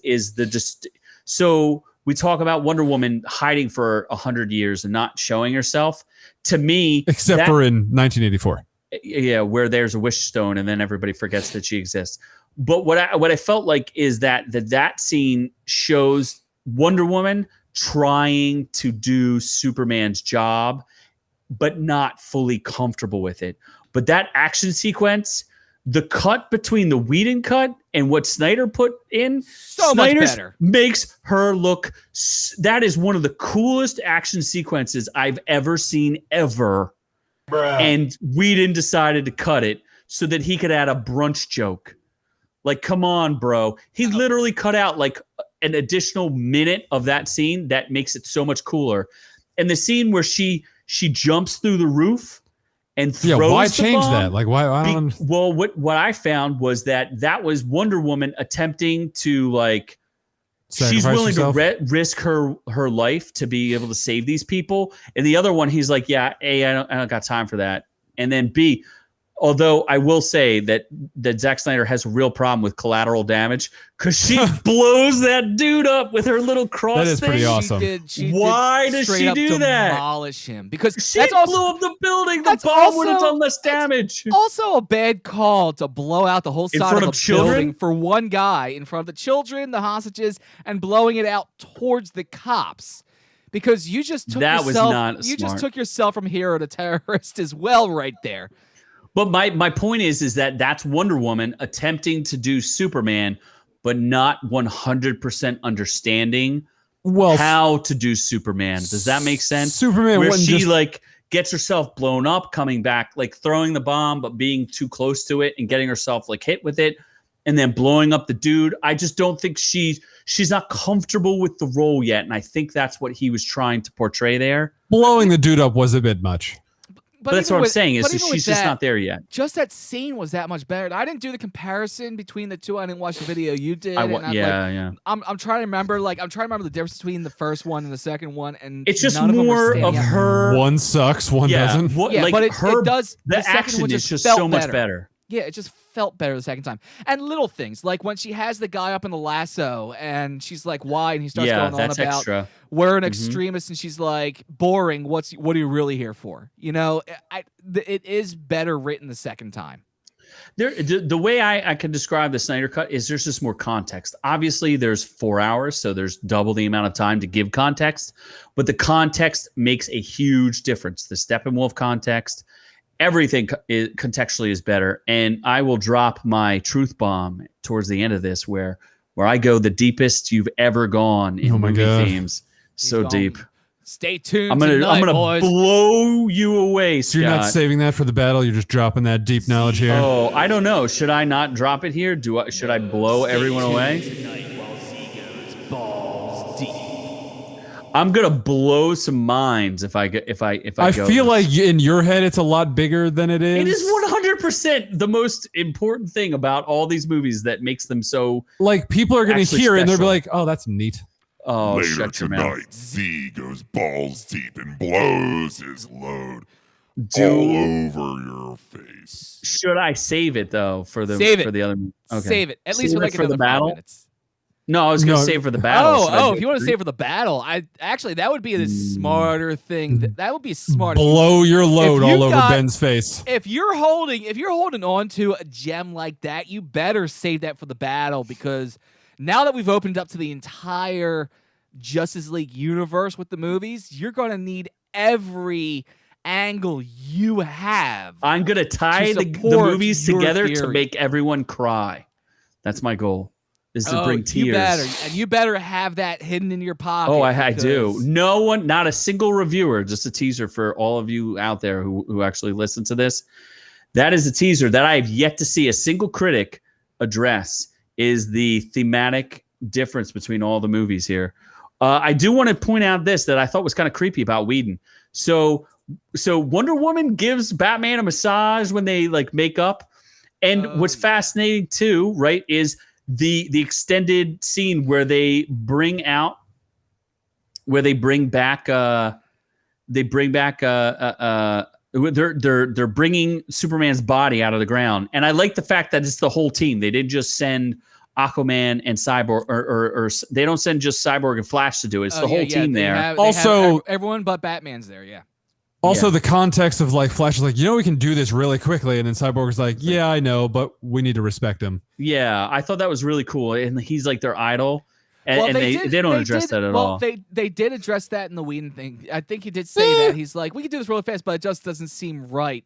so we talk about Wonder Woman hiding for 100 years and not showing herself. To me, except for in 1984. Yeah, where there's a wish stone and then everybody forgets that she exists. But what I felt like is that scene shows Wonder Woman trying to do Superman's job, but not fully comfortable with it. But that action sequence, the cut between the Whedon cut and what Snyder put in, much better. Makes her look. That is one of the coolest action sequences I've ever seen ever. Bruh. And Whedon decided to cut it so that he could add a brunch joke. Like, come on, bro. He literally cut out like an additional minute of that scene that makes it so much cooler. And the scene where she jumps through the roof and throws why the change bomb, that? Like, why? Well, what I found was that was Wonder Woman attempting to like she's willing to risk her life to be able to save these people, and the other one he's like, yeah, A, I don't got time for that, and then B. Although I will say that Zack Snyder has a real problem with collateral damage because she blows that dude up with her little cross. That is thing. pretty awesome. Why does she do that? Demolish him because she blew up the building. The bomb would have done less damage. Also, a bad call to blow out the whole side of the building for one guy in front of the children, the hostages, and blowing it out towards the cops. Because you just took just took yourself from hero to terrorist as well, right there. But my point is that that's Wonder Woman attempting to do Superman, but not 100% understanding how to do Superman. Does that make sense? Superman, where she like gets herself blown up, coming back, like throwing the bomb, but being too close to it and getting herself like hit with it, and then blowing up the dude. I just don't think she's not comfortable with the role yet, and I think that's what he was trying to portray there. Blowing the dude up was a bit much. But that's what I'm saying is she's just not there yet. Just that scene was that much better. I didn't do the comparison between the two. I didn't watch the video you did. I'm trying to remember. Like I'm trying to remember the difference between the first one and the second one. And it's just more of her. One sucks, one doesn't. But it does. The action is just so much better. Yeah, it just felt better the second time. And little things, like when she has the guy up in the lasso and she's like, why? And he starts going on that's about extra. we're an extremist, and she's like, boring. What are you really here for? You know, it is better written the second time. The way I can describe the Snyder Cut is there's just more context. Obviously, there's 4 hours, so there's double the amount of time to give context, but the context makes a huge difference. The Steppenwolf context, everything contextually is better. And I will drop my truth bomb towards the end of this where I go the deepest you've ever gone in movie themes. So deep. Stay tuned. I'm gonna blow you away, Scott. So you're not saving that for the battle. You're just dropping that deep knowledge here. Oh, I don't know. Should I not drop it here? Should I blow everyone away? Tonight while Z goes balls deep. I'm gonna blow some minds if I I feel like in your head it's a lot bigger than it is. It is 100% the most important thing about all these movies that makes them so. Like people are gonna hear it and they'll be like, "Oh, that's neat." Oh, Later shut your mouth. tonight, Z goes balls deep and blows his load all over your face. Should I save it though for the other? Okay. Save it at least Save for like it for the another 5 battle. minutes. No, I was gonna save for the battle. If you want to save for the battle, that would be the smarter thing. That would be smart. Blow your load all over Ben's face. If you're holding on to a gem like that, you better save that for the battle, because now that we've opened up to the entire Justice League universe with the movies, you're going to need every angle you have. I'm going to tie the movies together to make everyone cry. That's my goal, is to bring tears. You better have that hidden in your pocket. Oh, I do. No one, not a single reviewer, just a teaser for all of you out there who actually listen to this. That is a teaser that I have yet to see a single critic address, is the thematic difference between all the movies here. I do want to point out this that I thought was kind of creepy about Whedon. So Wonder Woman gives Batman a massage when they like make up. And what's fascinating too, right, is the extended scene where they bring back they're bringing Superman's body out of the ground. And I like the fact that it's the whole team. They didn't just send Aquaman and Cyborg, or they don't send just Cyborg and Flash to do it. It's the whole team there. Have everyone but Batman's there, yeah. Also, the context of like Flash is like, we can do this really quickly, and then Cyborg is like, yeah, I know, but we need to respect him. Yeah, I thought that was really cool, and he's like their idol, and they don't address that at all. They did address that in the Whedon thing. I think he did say that. He's like, we can do this really fast, but it just doesn't seem right.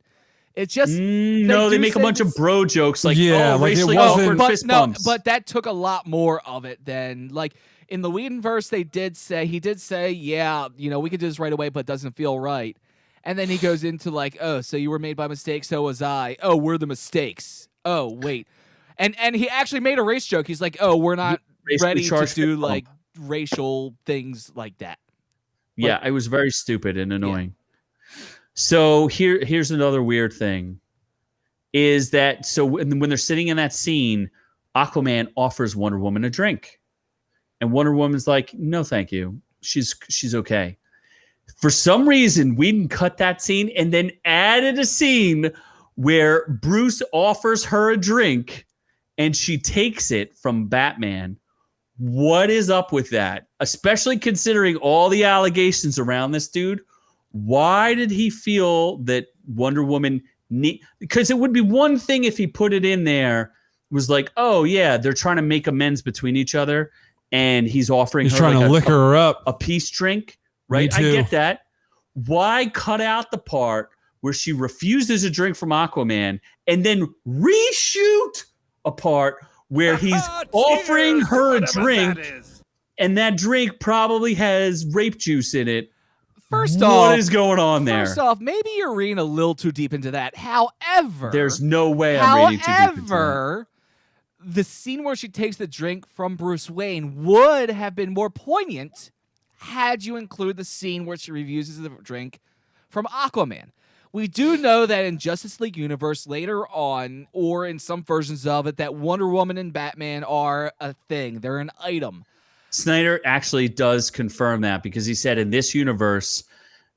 It's just they make a bunch of bro jokes like racially it awkward fist bumps. But that took a lot more of it than like in the Whedon verse. He did say, we could do this right away, but it doesn't feel right. And then he goes into like, oh, so you were made by mistake, so was I. Oh, we're the mistakes. Oh, wait, and he actually made a race joke. He's like, oh, we're not ready to do like racial things like that. Yeah, it was very stupid and annoying. Yeah. So here's another weird thing, is that when they're sitting in that scene, Aquaman offers Wonder Woman a drink, and Wonder Woman's like, no, thank you. She's okay. For some reason, Whedon cut that scene and then added a scene where Bruce offers her a drink and she takes it from Batman. What is up with that? Especially considering all the allegations around this dude. Why did he feel that Wonder Woman because it would be one thing if he put it in there, was like, oh yeah, they're trying to make amends between each other, and he's offering her trying to liquor her up a peace drink, right? I get that. Why cut out the part where she refuses a drink from Aquaman and then reshoot a part where he's offering her a drink, and that drink probably has rape juice in it? First off, what is going on there? First off, maybe you're reading a little too deep into that. However, there's no way I'm reading too deep into that. The scene where she takes the drink from Bruce Wayne would have been more poignant had you include the scene where she refuses the drink from Aquaman. We do know that in Justice League universe later on, or in some versions of it, that Wonder Woman and Batman are a thing. They're an item. Snyder actually does confirm that, because he said in this universe,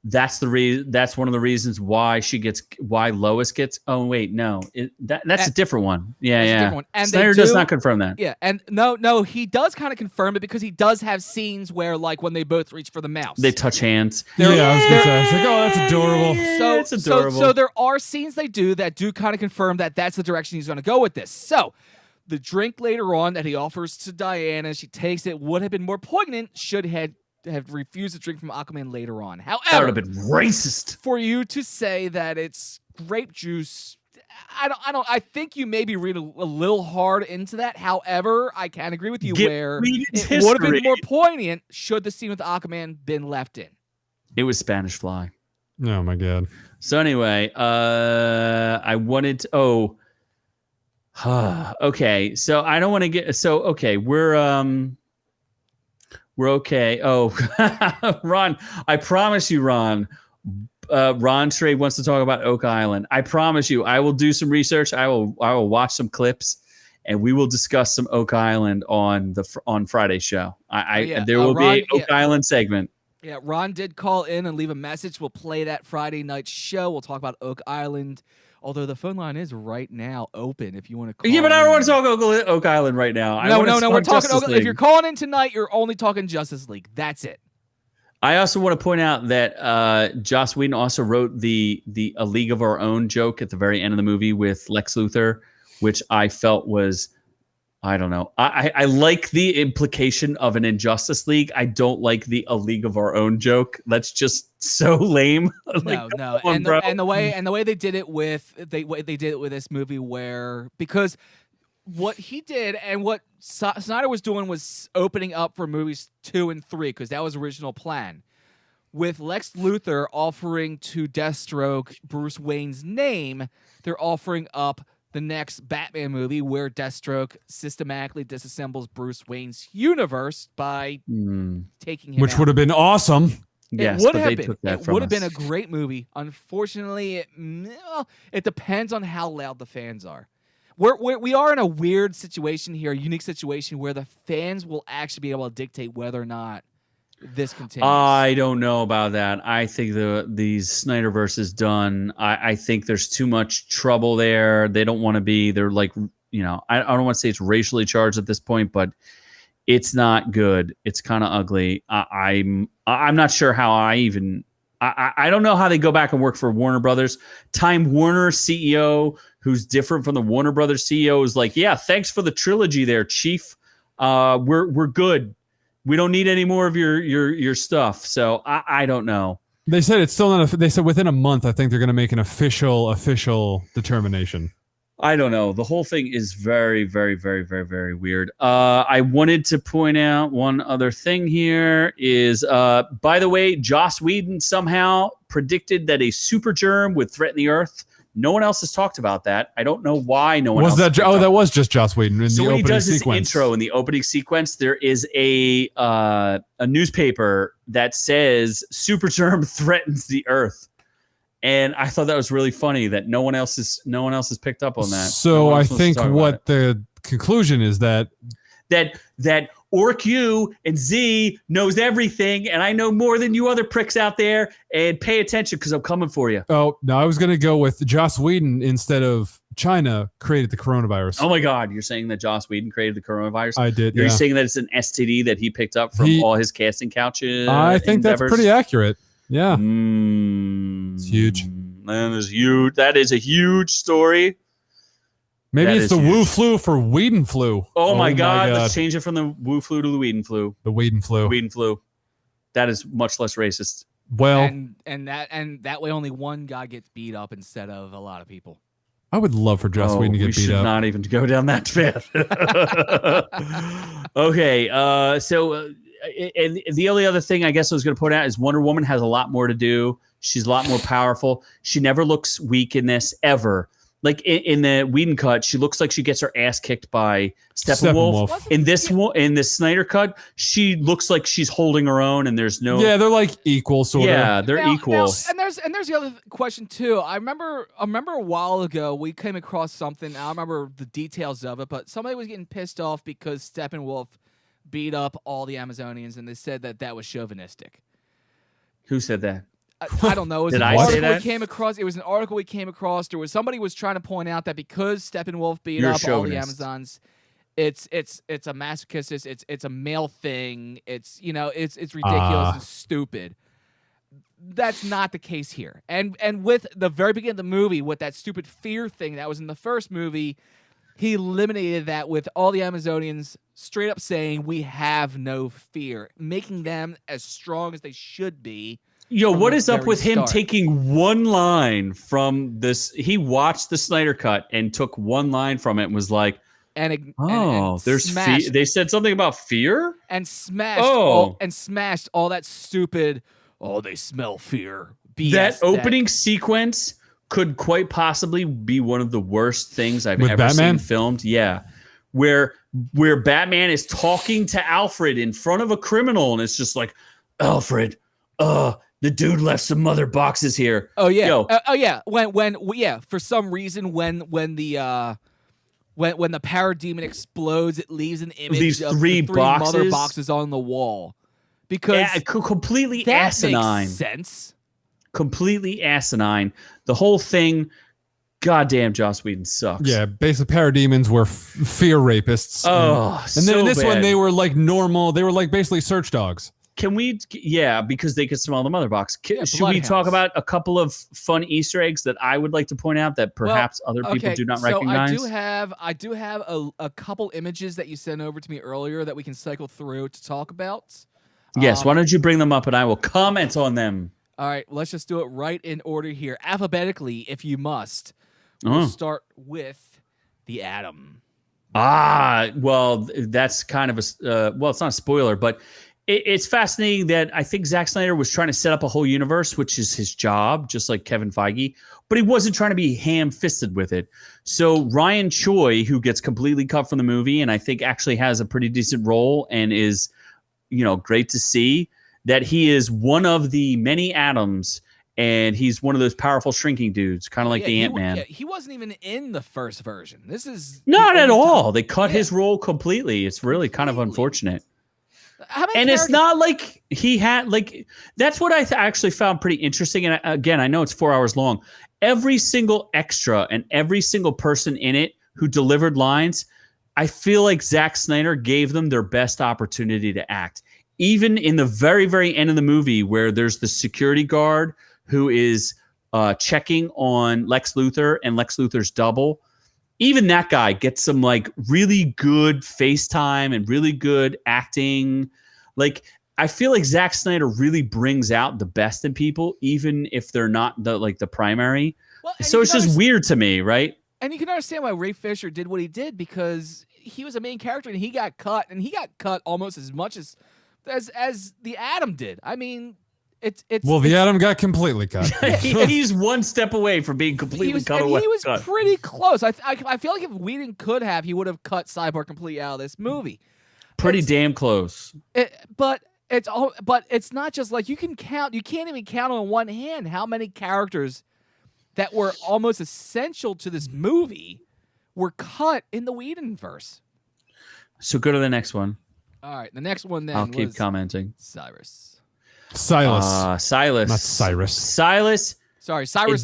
That's that's one of the reasons why Lois gets. Oh wait, no, that's a different one. Yeah, That's a yeah. different one. And Snyder does not confirm that. Yeah, and no, he does kind of confirm it because he does have scenes where, like, when they both reach for the mouse, They touch hands. I was gonna say, I was like, oh, that's adorable. So it's adorable. So there are scenes they do that do kind of confirm that that's the direction he's going to go with this. So the drink later on that he offers to Diana, she takes it, would have been more poignant should have refused to drink from Aquaman later on. That would However, have been racist. for you to say that it's grape juice, I think you maybe read a little hard into that. However, I can agree with you where it would have been more poignant should the scene with Aquaman been left in. It was Spanish Fly. Oh my god. So anyway, I wanted to. Okay. So I don't want to get. So okay, we're okay. Oh, Ron, I promise you, Ron. Ron Trey wants to talk about Oak Island. I promise you, I will do some research. I will watch some clips, and we will discuss some Oak Island on Friday's show. There will be an Oak Island segment. Yeah, Ron did call in and leave a message. We'll play that Friday night show. We'll talk about Oak Island. Although the phone line is right now open if you want to call. Yeah, but I don't want to talk Oak Island right now. No. We're talking Oak Island. If you're calling in tonight, you're only talking Justice League. That's it. I also want to point out that Joss Whedon also wrote the A League of Our Own joke at the very end of the movie with Lex Luthor, which I felt was, I don't know. I like the implication of an Injustice League. I don't like the A League of Our Own joke. That's just so lame. No. And the way they did it with this movie, where because what he did and what Snyder was doing was opening up for movies 2 and 3 because that was the original plan. With Lex Luthor offering to Deathstroke Bruce Wayne's name, they're offering up the next Batman movie where Deathstroke systematically disassembles Bruce Wayne's universe by taking him Which out. would have been awesome. Yes, it would but have they been. took that It from would have us. been a great movie. Unfortunately, it depends on how loud the fans are. We are in a weird situation here, a unique situation where the fans will actually be able to dictate whether or not this continues. I don't know about that. I think the Snyderverse is done. I think there's too much trouble there. They don't want to be. They're like, I don't want to say it's racially charged at this point, but it's not good. It's kind of ugly. I'm not sure how I don't know how they go back and work for Warner Brothers. Time Warner CEO, who's different from the Warner Brothers CEO, is like, yeah, thanks for the trilogy there, Chief. We're good. We don't need any more of your stuff. So I don't know. They said it's still not. They said within a month, I think they're going to make an official determination. I don't know. The whole thing is very, very, very, very, very weird. I wanted to point out one other thing here is, by the way, Joss Whedon somehow predicted that a super germ would threaten the Earth. No one else has talked about that. I don't know why no one else. That was just Joss Whedon in so the when he opening does sequence. his intro in the opening sequence, there is a newspaper that says super germ threatens the Earth. And I thought that was really funny that no one else has picked up on that. So I think what the conclusion is that Orc U and Z knows everything, and I know more than you other pricks out there. And pay attention because I'm coming for you. Oh no, I was going to go with Joss Whedon instead of China created the coronavirus. Oh my God, you're saying that Joss Whedon created the coronavirus? I did. You're yeah. saying that it's an STD that he picked up from all his casting couches? I think endeavors? that's pretty accurate. Yeah. It's huge. That is huge. That is a huge story. Maybe That it's is the huge. Wu flu for Whedon flu. Oh my God. Let's change it from the Wu flu to the Whedon flu. The Whedon flu. Whedon flu. That is much less racist. Well, and that way only one guy gets beat up instead of a lot of people. I would love for Joss Whedon to get we beat should up. not even go down that path. Okay. And the only other thing I guess I was going to point out is Wonder Woman has a lot more to do. She's a lot more powerful. She never looks weak in this ever. Like in the Whedon cut, she looks like she gets her ass kicked by Steppenwolf. In this Snyder cut, she looks like she's holding her own, and there's no. Yeah, they're like equal, sort of. Yeah, they're equal. And there's the other question too. I remember a while ago we came across something. I don't remember the details of it, but somebody was getting pissed off because Steppenwolf beat up all the Amazonians, and they said that was chauvinistic. Who said that? I don't know. It was Did an I say article that? we came across. It was an article we came across. There was somebody was trying to point out that because Steppenwolf beat You're a up all the chauvinist. Amazons, it's a masochist. It's a male thing. It's it's ridiculous and stupid. That's not the case here. And with the very beginning of the movie, with that stupid fear thing that was in the first movie, he eliminated that with all the Amazonians straight up saying we have no fear, making them as strong as they should be. Yo, from what the is up very with him start. taking one line from this? He watched the Snyder Cut and took one line from it and was like, and there's smashed, they said something about fear? and smashed Oh. all that stupid. Oh, they smell fear. BS That opening sequence could quite possibly be one of the worst things I've With ever Batman? seen filmed. Yeah. Where Batman is talking to Alfred in front of a criminal and it's just like, Alfred, the dude left some mother boxes here. Oh yeah. Yo. When for some reason when the parademon explodes, it leaves an image These of three the three mother boxes? boxes on the wall. Because Yeah, completely that asinine. makes sense. Completely asinine. The whole thing, goddamn, Joss Whedon sucks. Yeah, basically parademons were fear rapists. Oh, and so then in this one bad. they were like normal. They were like basically search dogs. Can we? Yeah, because they could smell the mother box. Yeah, Should we talk bloodhounds. about a couple of fun Easter eggs that I would like to point out that perhaps other people do not recognize? So I do have a couple images that you sent over to me earlier that we can cycle through to talk about. Yes, why don't you bring them up and I will comment on them. All right, let's just do it right in order here, alphabetically, if you must. We'll start with the Atom. Well, that's kind of a well, it's not a spoiler, but it's fascinating that I think Zack Snyder was trying to set up a whole universe, which is his job, just like Kevin Feige, but he wasn't trying to be ham-fisted with it. So Ryan Choi, who gets completely cut from the movie, and I think actually has a pretty decent role and is, great to see that he is one of the many Atoms, and he's one of those powerful shrinking dudes, kind of like the Ant-Man. He wasn't even in the first version. This is Not the at only time- all. They cut his role completely. It's really kind of unfortunate. How many And it's characters- not like he had that's what I actually found pretty interesting. And again, I know it's 4 hours long. Every single extra and every single person in it who delivered lines, I feel like Zack Snyder gave them their best opportunity to act. Even in the very, very end of the movie where there's the security guard who is checking on Lex Luthor and Lex Luthor's double, even that guy gets some really good FaceTime and really good acting. I feel like Zack Snyder really brings out the best in people, even if they're not the primary. Well, and So you it's can just weird to me, right? And you can understand why Ray Fisher did what he did, because he was a main character and he got cut almost as much as the Atom did. I mean, it's The Atom got completely cut. He's one step away from being completely cut away. He was pretty close. I feel like if Whedon could have, he would have cut Cyborg completely out of this movie. Pretty damn close. But it's not just like you can't even count on one hand how many characters that were almost essential to this movie were cut in the Whedonverse. So go to the next one. All right, the next one then I'll keep was commenting. Silas. Silas. Silas. Not Cyrus. Silas. Sorry, Cyrus.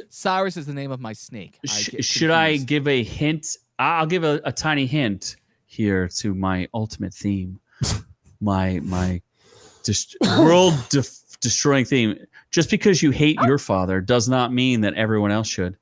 Cyrus is the name of my snake. Should I give a hint? I'll give a tiny hint here to my ultimate theme, my world destroying theme. Just because you hate your father does not mean that everyone else should.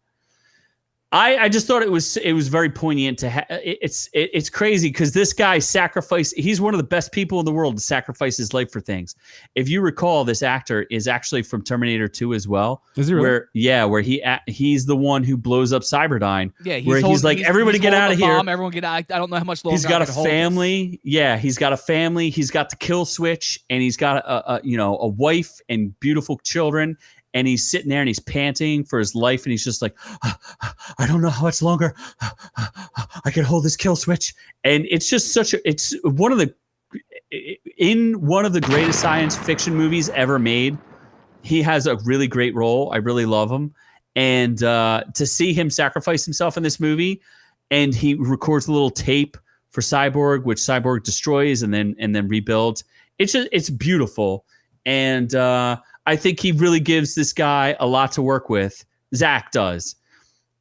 I just thought it was very poignant to it's crazy because this guy sacrificed. He's one of the best people in the world to sacrifice his life for things. If you recall, this actor is actually from Terminator 2 as well. Is he really? Where he's the one who blows up Cyberdyne. Yeah, he's like, everybody get out of here. Bomb, everyone get out. I don't know how much longer. He's got a I can hold family. Yeah, he's got a family. He's got the kill switch, and he's got a wife and beautiful children. And he's sitting there and he's panting for his life. And he's just like, I don't know how much longer I can hold this kill switch. And it's just it's one of the greatest science fiction movies ever made. He has a really great role. I really love him. And to see him sacrifice himself in this movie, and he records a little tape for Cyborg, which Cyborg destroys and then rebuilds. It's beautiful. And I think he really gives this guy a lot to work with. Zack does.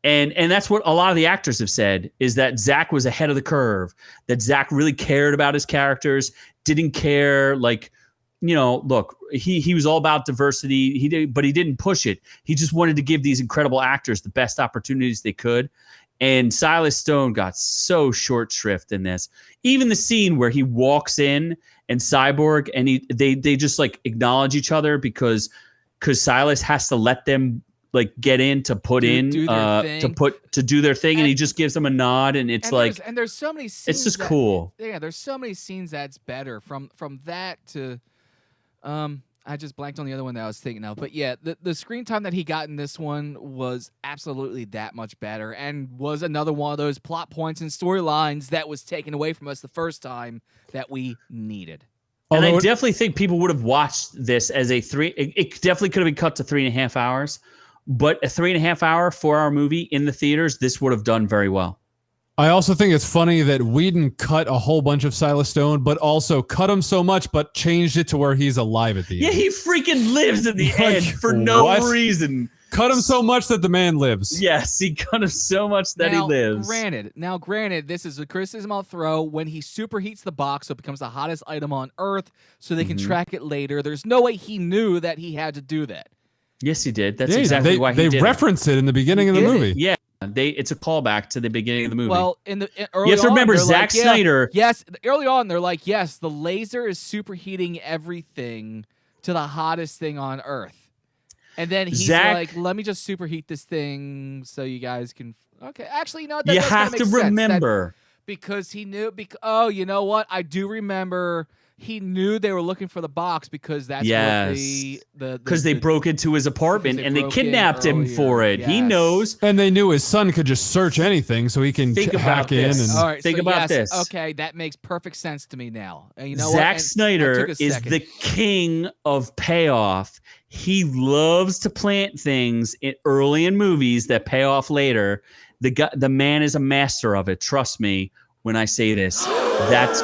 And that's what a lot of the actors have said, is that Zack was ahead of the curve, that Zack really cared about his characters, didn't care, like, look, he was all about diversity, but he didn't push it. He just wanted to give these incredible actors the best opportunities they could. And Silas Stone got so short shrift in this. Even the scene where he walks in and Cyborg and they just like acknowledge each other because Silas has to let them like get in to put do their thing, and he just gives them a nod, and it's like, and there's so many scenes. It's just cool. Yeah, there's so many scenes that's better from that to, I just blanked on the other one that I was thinking of, but yeah, the screen time that he got in this one was absolutely that much better, and was another one of those plot points and storylines that was taken away from us the first time that we needed. And I definitely think people would have watched this as it definitely could have been cut to 3.5 hours. But a 3.5 hour, 4-hour movie in the theaters, this would have done very well. I also think it's funny that Whedon cut a whole bunch of Silas Stone, but also cut him so much, but changed it to where he's alive at the end. Yeah, he freaking lives at the end for no reason. Cut him so much that the man lives. Yes, he cut him so much that he lives. Granted, this is a criticism I'll throw. When he superheats the box so it becomes the hottest item on Earth so they can track it later, there's no way he knew that he had to do that. Yes, he did. That's exactly why he did it. They reference it in the beginning of the movie. Yeah, it's a callback to the beginning of the movie. Well, you have to remember Zack Snyder. Yes, early on they're like, yes, the laser is superheating everything to the hottest thing on Earth, and then he's like, let me just superheat this thing so you guys can. Okay, actually, you know what? You have to remember because he knew. Oh, you know what? I do remember. He knew they were looking for the box because that's what because they broke into his apartment and they kidnapped him for it. Yes. He knows, and they knew his son could just search anything, so he can hack in. And all right, think about this. Okay, that makes perfect sense to me now. And you know Zack Snyder is the king of payoff. He loves to plant things early in movies that pay off later. The man is a master of it. Trust me when I say this. That's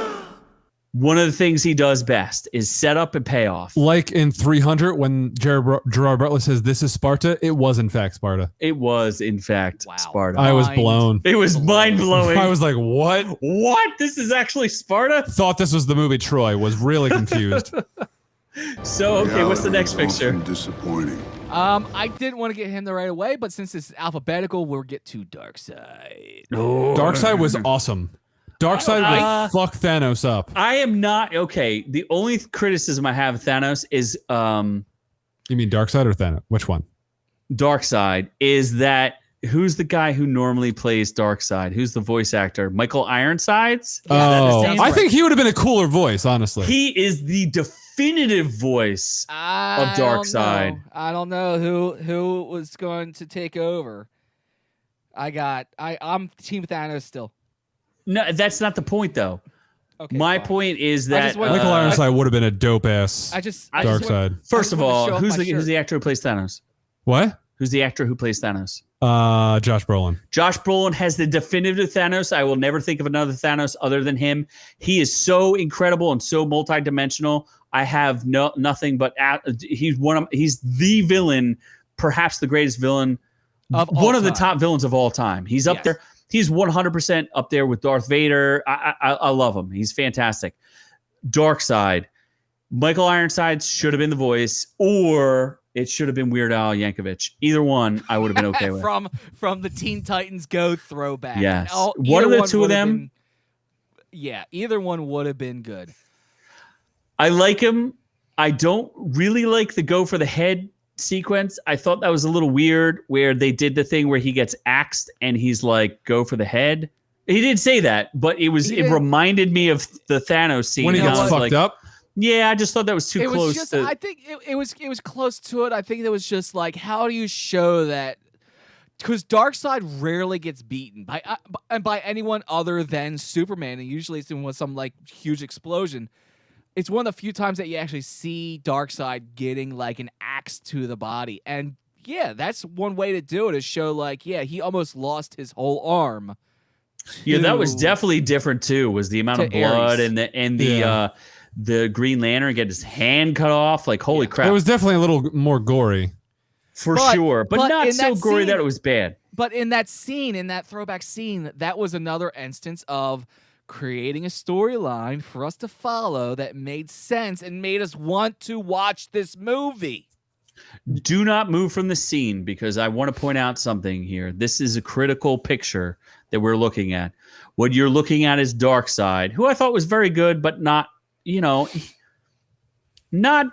one of the things he does best is set up and pay off. Like in 300, when Gerard Butler says, "This is Sparta," it was in fact Sparta. It was in fact Sparta. I was blown. It was mind-blowing. I was like, what? What? This is actually Sparta? Thought this was the movie Troy. Was really confused. So, okay, what's the next picture? Disappointing. I didn't want to get him there right away, but since it's alphabetical, we'll get to Darkseid. Oh. Darkseid was awesome. Darkseid would fuck Thanos up. I am not okay. The only criticism I have of Thanos is you mean Darkseid or Thanos? Which one? Darkseid is that who's the guy who normally plays Darkseid? Who's the voice actor? Michael Ironsides? I think he would have been a cooler voice, honestly. He is the definitive voice of Darkseid. I don't know who was going to take over. I'm Team Thanos still. No, that's not the point, though. Okay, my point is that Michael Ironside would have been a dope ass Darkseid. First of all, who's the actor who plays Thanos? What? Who's the actor who plays Thanos? Josh Brolin. Josh Brolin has the definitive Thanos. I will never think of another Thanos other than him. He is so incredible and so multidimensional. I have nothing but he's the villain, perhaps the greatest villain of one of the top villains of all time. He's up there. He's 100% up there with Darth Vader. I love him. He's fantastic. Darkseid. Michael Ironside should have been the voice, or it should have been Weird Al Yankovic. Either one, I would have been okay with. From the Teen Titans Go throwback. Yes. One of the two of them. Either one would have been good. I like him. I don't really like the go for the head sequence. I thought that was a little weird where they did the thing where he gets axed and he's like, go for the head. He didn't say that, but it reminded me of the Thanos scene. When he gets fucked up? Yeah, I just thought that was too close. I think it was close to it. I think it was just like, how do you show that? Because Darkseid rarely gets beaten by anyone other than Superman, and usually it's in some like huge explosion. It's one of the few times that you actually see Darkseid getting like an axe to the body. And yeah, that's one way to do it, is show like, yeah, he almost lost his whole arm. Yeah, that was definitely different too, was the amount of blood Ares. and the the Green Lantern get his hand cut off. Like, holy crap. It was definitely a little more gory. For sure. But not in so that gory scene- that it was bad. But in that scene, in that throwback scene, that was another instance of creating a storyline for us to follow that made sense and made us want to watch this movie. Do not move from the scene, because I want to point out something here. This is a critical picture that we're looking at. What you're looking at is Darkseid, who I thought was very good, but not, not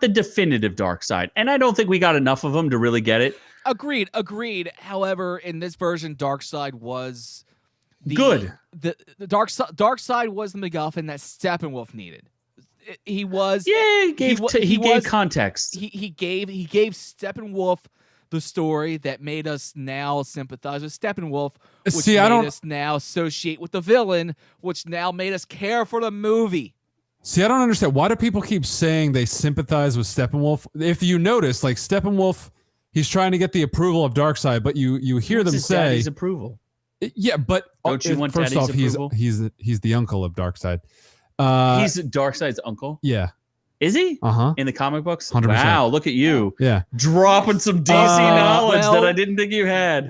the definitive Darkseid. And I don't think we got enough of him to really get it. Agreed. However, in this version, Darkseid was Good. The Darkseid was the MacGuffin that Steppenwolf needed. He was. Yeah, he gave context. He gave Steppenwolf the story that made us now sympathize with Steppenwolf, which made us now associate with the villain, which now made us care for the movie. See, I don't understand. Why do people keep saying they sympathize with Steppenwolf? If you notice, like Steppenwolf, he's trying to get the approval of Darkseid, but you hear them say daddy's approval. Yeah, but don't you want first daddy's off, approval? he's the uncle of Darkseid. He's Darkseid's uncle? Yeah. Is he? Uh-huh. In the comic books? 100%. Wow, look at you. Yeah. Dropping some DC knowledge that I didn't think you had.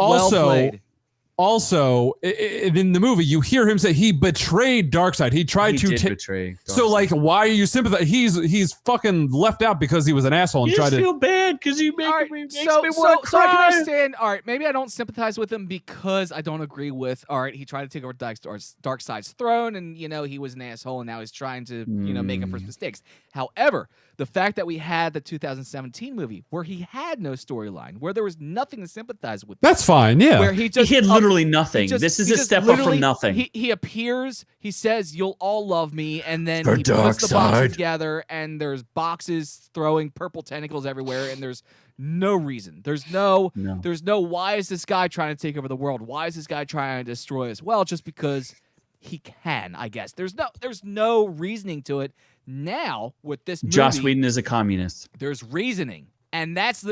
Also, in the movie, you hear him say he betrayed Darkseid. He tried to betray Darkseid. So, like, why are you sympathizing? He's fucking left out because he was an asshole and tried to feel bad because you make me want to So cry. I can understand. All right, maybe I don't sympathize with him because I don't agree with. All right, he tried to take over Darkseid's throne, and he was an asshole, and now he's trying to make up for his mistakes. However, the fact that we had the 2017 movie where he had no storyline, where there was nothing to sympathize with, that's fine. Yeah, where he had literally nothing. This is a step up from nothing. He appears, he says, "You'll all love me," and then The he puts the boxes Darkseid. together, and there's boxes throwing purple tentacles everywhere, and there's no reason. There's no. Why is this guy trying to take over the world? Why is this guy trying to destroy us? Well, just because he can, I guess. There's no reasoning to it. Now with this movie, Joss Whedon is a communist. There's reasoning, and that's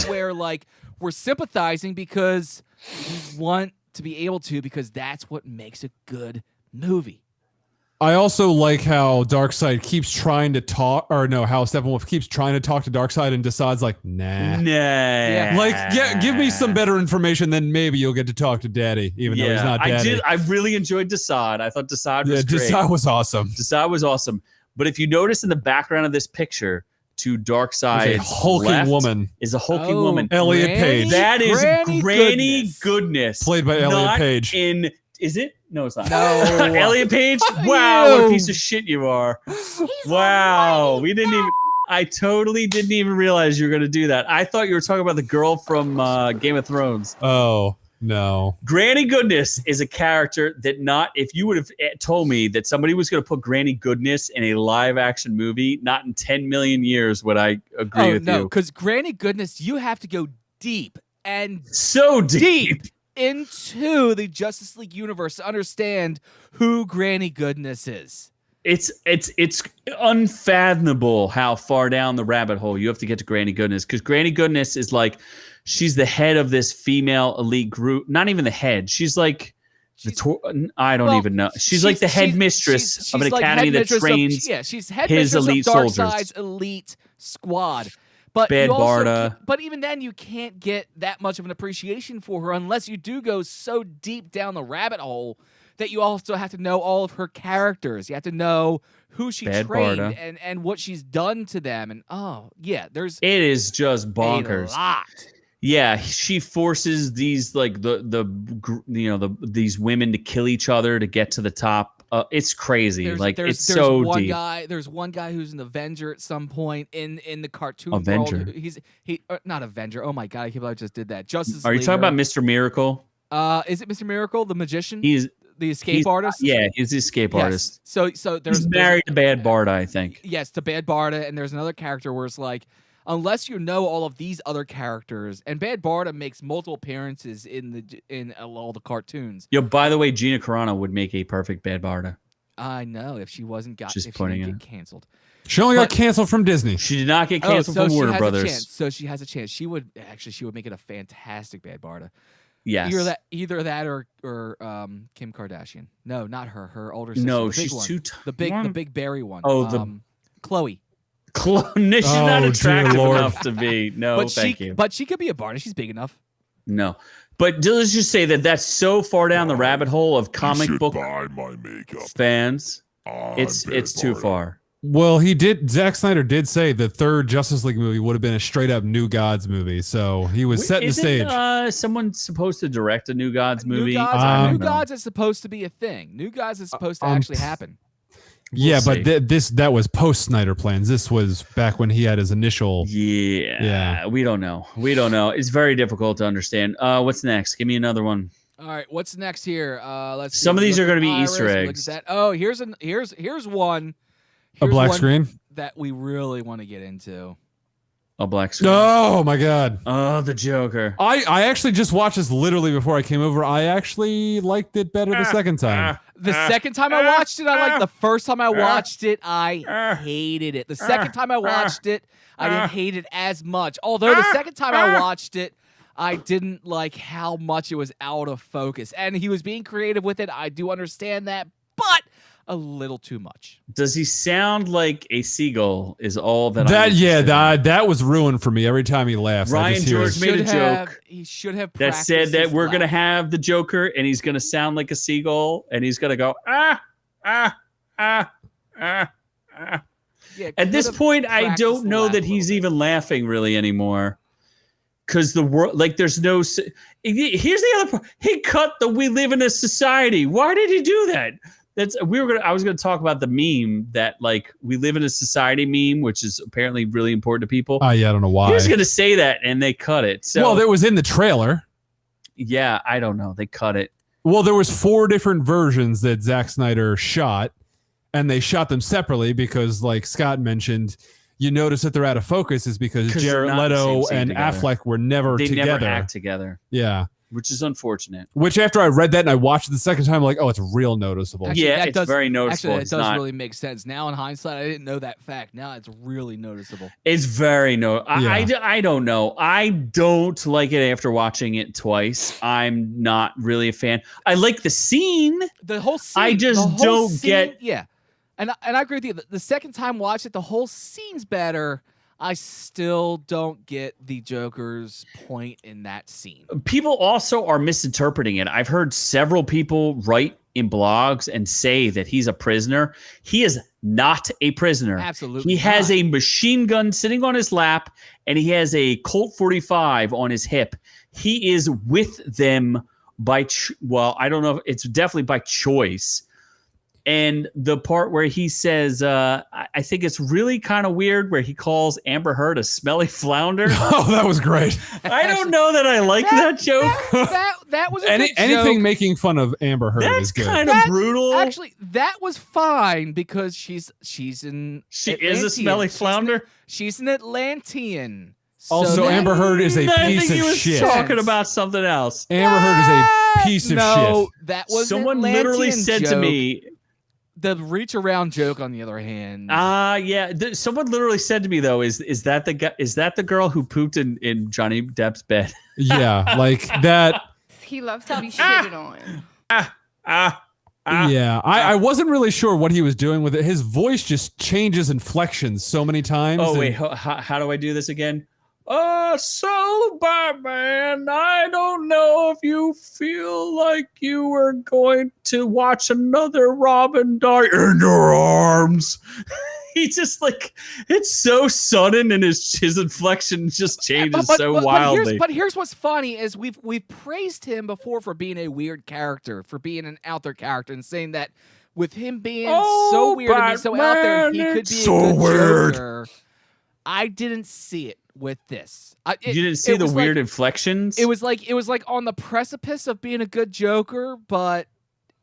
where like we're sympathizing because we want to be able to, because that's what makes a good movie. I also like how Darkseid keeps trying to talk, how Steppenwolf keeps trying to talk to Darkseid and decides like, nah. Yeah. Like, give me some better information, then maybe you'll get to talk to Daddy, even though he's not Daddy. I really enjoyed Desaad. I thought Desaad was great. Desaad was awesome. Desaad was awesome. But if you notice in the background of this picture, to Darkseid's a hulking left woman. Is a hulking woman. Elliot Page. That is Granny Goodness. Played by Elliot Page. Is it? No, it's not. No. Elliot Page? Wow, what a piece of shit you are. Wow. I totally didn't even realize you were going to do that. I thought you were talking about the girl from Game of Thrones. Oh, no. Granny Goodness is a character that if you would have told me that somebody was going to put Granny Goodness in a live action movie, not in 10 million years would I agree with you. Because Granny Goodness, you have to go deep and so deep into the Justice League universe to understand who Granny Goodness is. It's unfathomable how far down the rabbit hole you have to get to Granny Goodness, because Granny Goodness is like, she's the head of this female elite group. Not even the head. She's like I don't even know. She's like the headmistress of an academy that trains she's head his elite of soldiers. Darkseid's elite squad. But Bad Barda. But even then, you can't get that much of an appreciation for her unless you do go so deep down the rabbit hole that you also have to know all of her characters. You have to know who she trained and what she's done to them. And it is just bonkers. A lot. Yeah, she forces these like these women to kill each other to get to the top. It's crazy. It's so deep. There's one guy who's an Avenger at some point in the cartoon Avenger. world. He's not Avenger. Oh my god, I can't believe I just did that. Justice. Are you talking about Mr. Miracle? Is it Mr. Miracle, the magician? He's the escape artist. Yeah, he's the escape artist. So he's married to Bad Barda, I think. Yes, to Bad Barda, and there's another character where it's like, unless you know all of these other characters, and Bad Barda makes multiple appearances in all the cartoons. Yo, by the way, Gina Carano would make a perfect Bad Barda. I know, if she wasn't get canceled. She only got canceled from Disney. She did not get canceled from Warner Brothers. So she has a chance. She would make it a fantastic Bad Barda. Yes. Either that or Kim Kardashian. No, not her. Her older sister. No, the big she's one. too the big berry one. Oh, Chloe. She's not Oh, attractive dear Lord. enough to be. No, thank you. But she could be a Barney. She's big enough. No. But let's just say that that's so far down the rabbit hole of You comic should book buy my makeup. fans. I'm It's too Barney. far. Well, Zack Snyder did say the third Justice League movie would have been a straight up New Gods movie. So he was setting the stage. Someone supposed to direct a New Gods movie? New I don't Gods is supposed to be a thing. New Gods is supposed to actually happen. Yeah, We'll but that was post Snyder plans. This was back when he had his initial. Yeah, we don't know. It's very difficult to understand. What's next? Give me another one. All right, what's next here? Let's see. Some of these Look are going to at be Iris, Easter we looked eggs. at that. Oh, here's one. A Here's black one screen? that we really want to get into. A black screen. Oh my God! Oh, the Joker. I actually just watched this literally before I came over. I actually liked it better the second time. The second time I watched it, I liked. The first time I watched it, I hated it. The second time I watched it, I didn't hate it as much. Although the second time I watched it, I didn't like how much it was out of focus. And he was being creative with it. I do understand that, but a little too much. Does he sound like a seagull? Is all that I'm interested in. That was ruined for me every time he laughs. I Ryan just hear George made a joke He should have that said practiced that his we're going to laugh. have the Joker and he's going to sound like a seagull and he's going to go, ah, ah, ah, ah, ah. Yeah, At this could've point, I practiced don't the know laugh that a he's little bit. even laughing really anymore. Because the world, like, there's no. Here's the other part. He cut the "We live in a society." Why did he do that? I was gonna talk about the meme that like "We live in a society" meme, which is apparently really important to people. I don't know why. He was gonna say that, and they cut it. So Well, that was in the trailer. yeah, I don't know. They cut it. Well, there was 4 different versions that Zack Snyder shot, and they shot them separately because, like Scott mentioned, you notice that they're out of focus is because 'Cause they're Jared not in the Leto same scene and together. Affleck were never They together. never act together, Yeah. which is unfortunate. Which after I read that and I watched it the second time, I'm like, oh, it's real noticeable. Actually, Yeah, that it's does- very noticeable. Actually, It's that does not. really make sense. Now, in hindsight, I didn't know that fact. Now it's really noticeable. It's very Yeah. I don't know. I don't like it after watching it twice. I'm not really a fan. I like the scene. The whole scene. I just the whole don't scene- get- Yeah, and I agree with you. The second time watch it, the whole scene's better. I still don't get the Joker's point in that scene. People also are misinterpreting it. I've heard several people write in blogs and say that he's a prisoner. He is not a prisoner. Absolutely He has not. a machine gun sitting on his lap and he has a Colt 45 on his hip. He is with them by, I don't know. If it's definitely by choice. And the part where he says, I think it's really kind of weird where he calls Amber Heard a smelly flounder. Oh, that was great. I don't know that I like that joke. That was a good Anything joke. making fun of Amber Heard That's is good. kind of brutal. Actually, that was fine because she's an She is a Atlantean. smelly flounder. She's an Atlantean. Also, that- Amber Heard is a I piece think he of was shit. talking about something else. Amber Heard is a piece of no, shit. that was Someone an literally Atlantean said to joke. me, The reach around joke, on the other hand. yeah. Someone literally said to me though, is that the guy? Is that the girl who pooped in Johnny Depp's bed? Yeah, like that. He loves to be shitted on. Yeah, I wasn't really sure what he was doing with it. His voice just changes inflections so many times. Oh and- wait, how do I do this again? So Batman, I don't know if you feel like you are going to watch another Robin die in your arms. He just like, it's so sudden and his inflection just changes so wildly. But here's what's funny is we've praised him before for being a weird character, for being an out there character, and saying that with him being so weird and being so out there, he could be so a good weird. Joker. I didn't see it with this. You didn't see the was weird like, inflections? It was like on the precipice of being a good Joker, but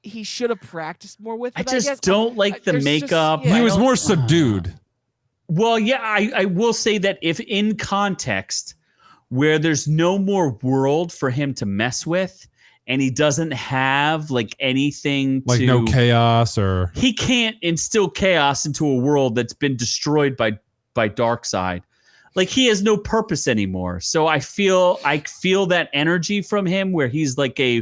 he should have practiced more with it. I just guess. don't like the There's just- makeup. yeah, he I was don't- more subdued. Well, yeah, I will say that if in context where there's no more world for him to mess with and he doesn't have like anything Like to, no chaos or he can't instill chaos into a world that's been destroyed by Darkseid. Like he has no purpose anymore. So I feel that energy from him where he's like a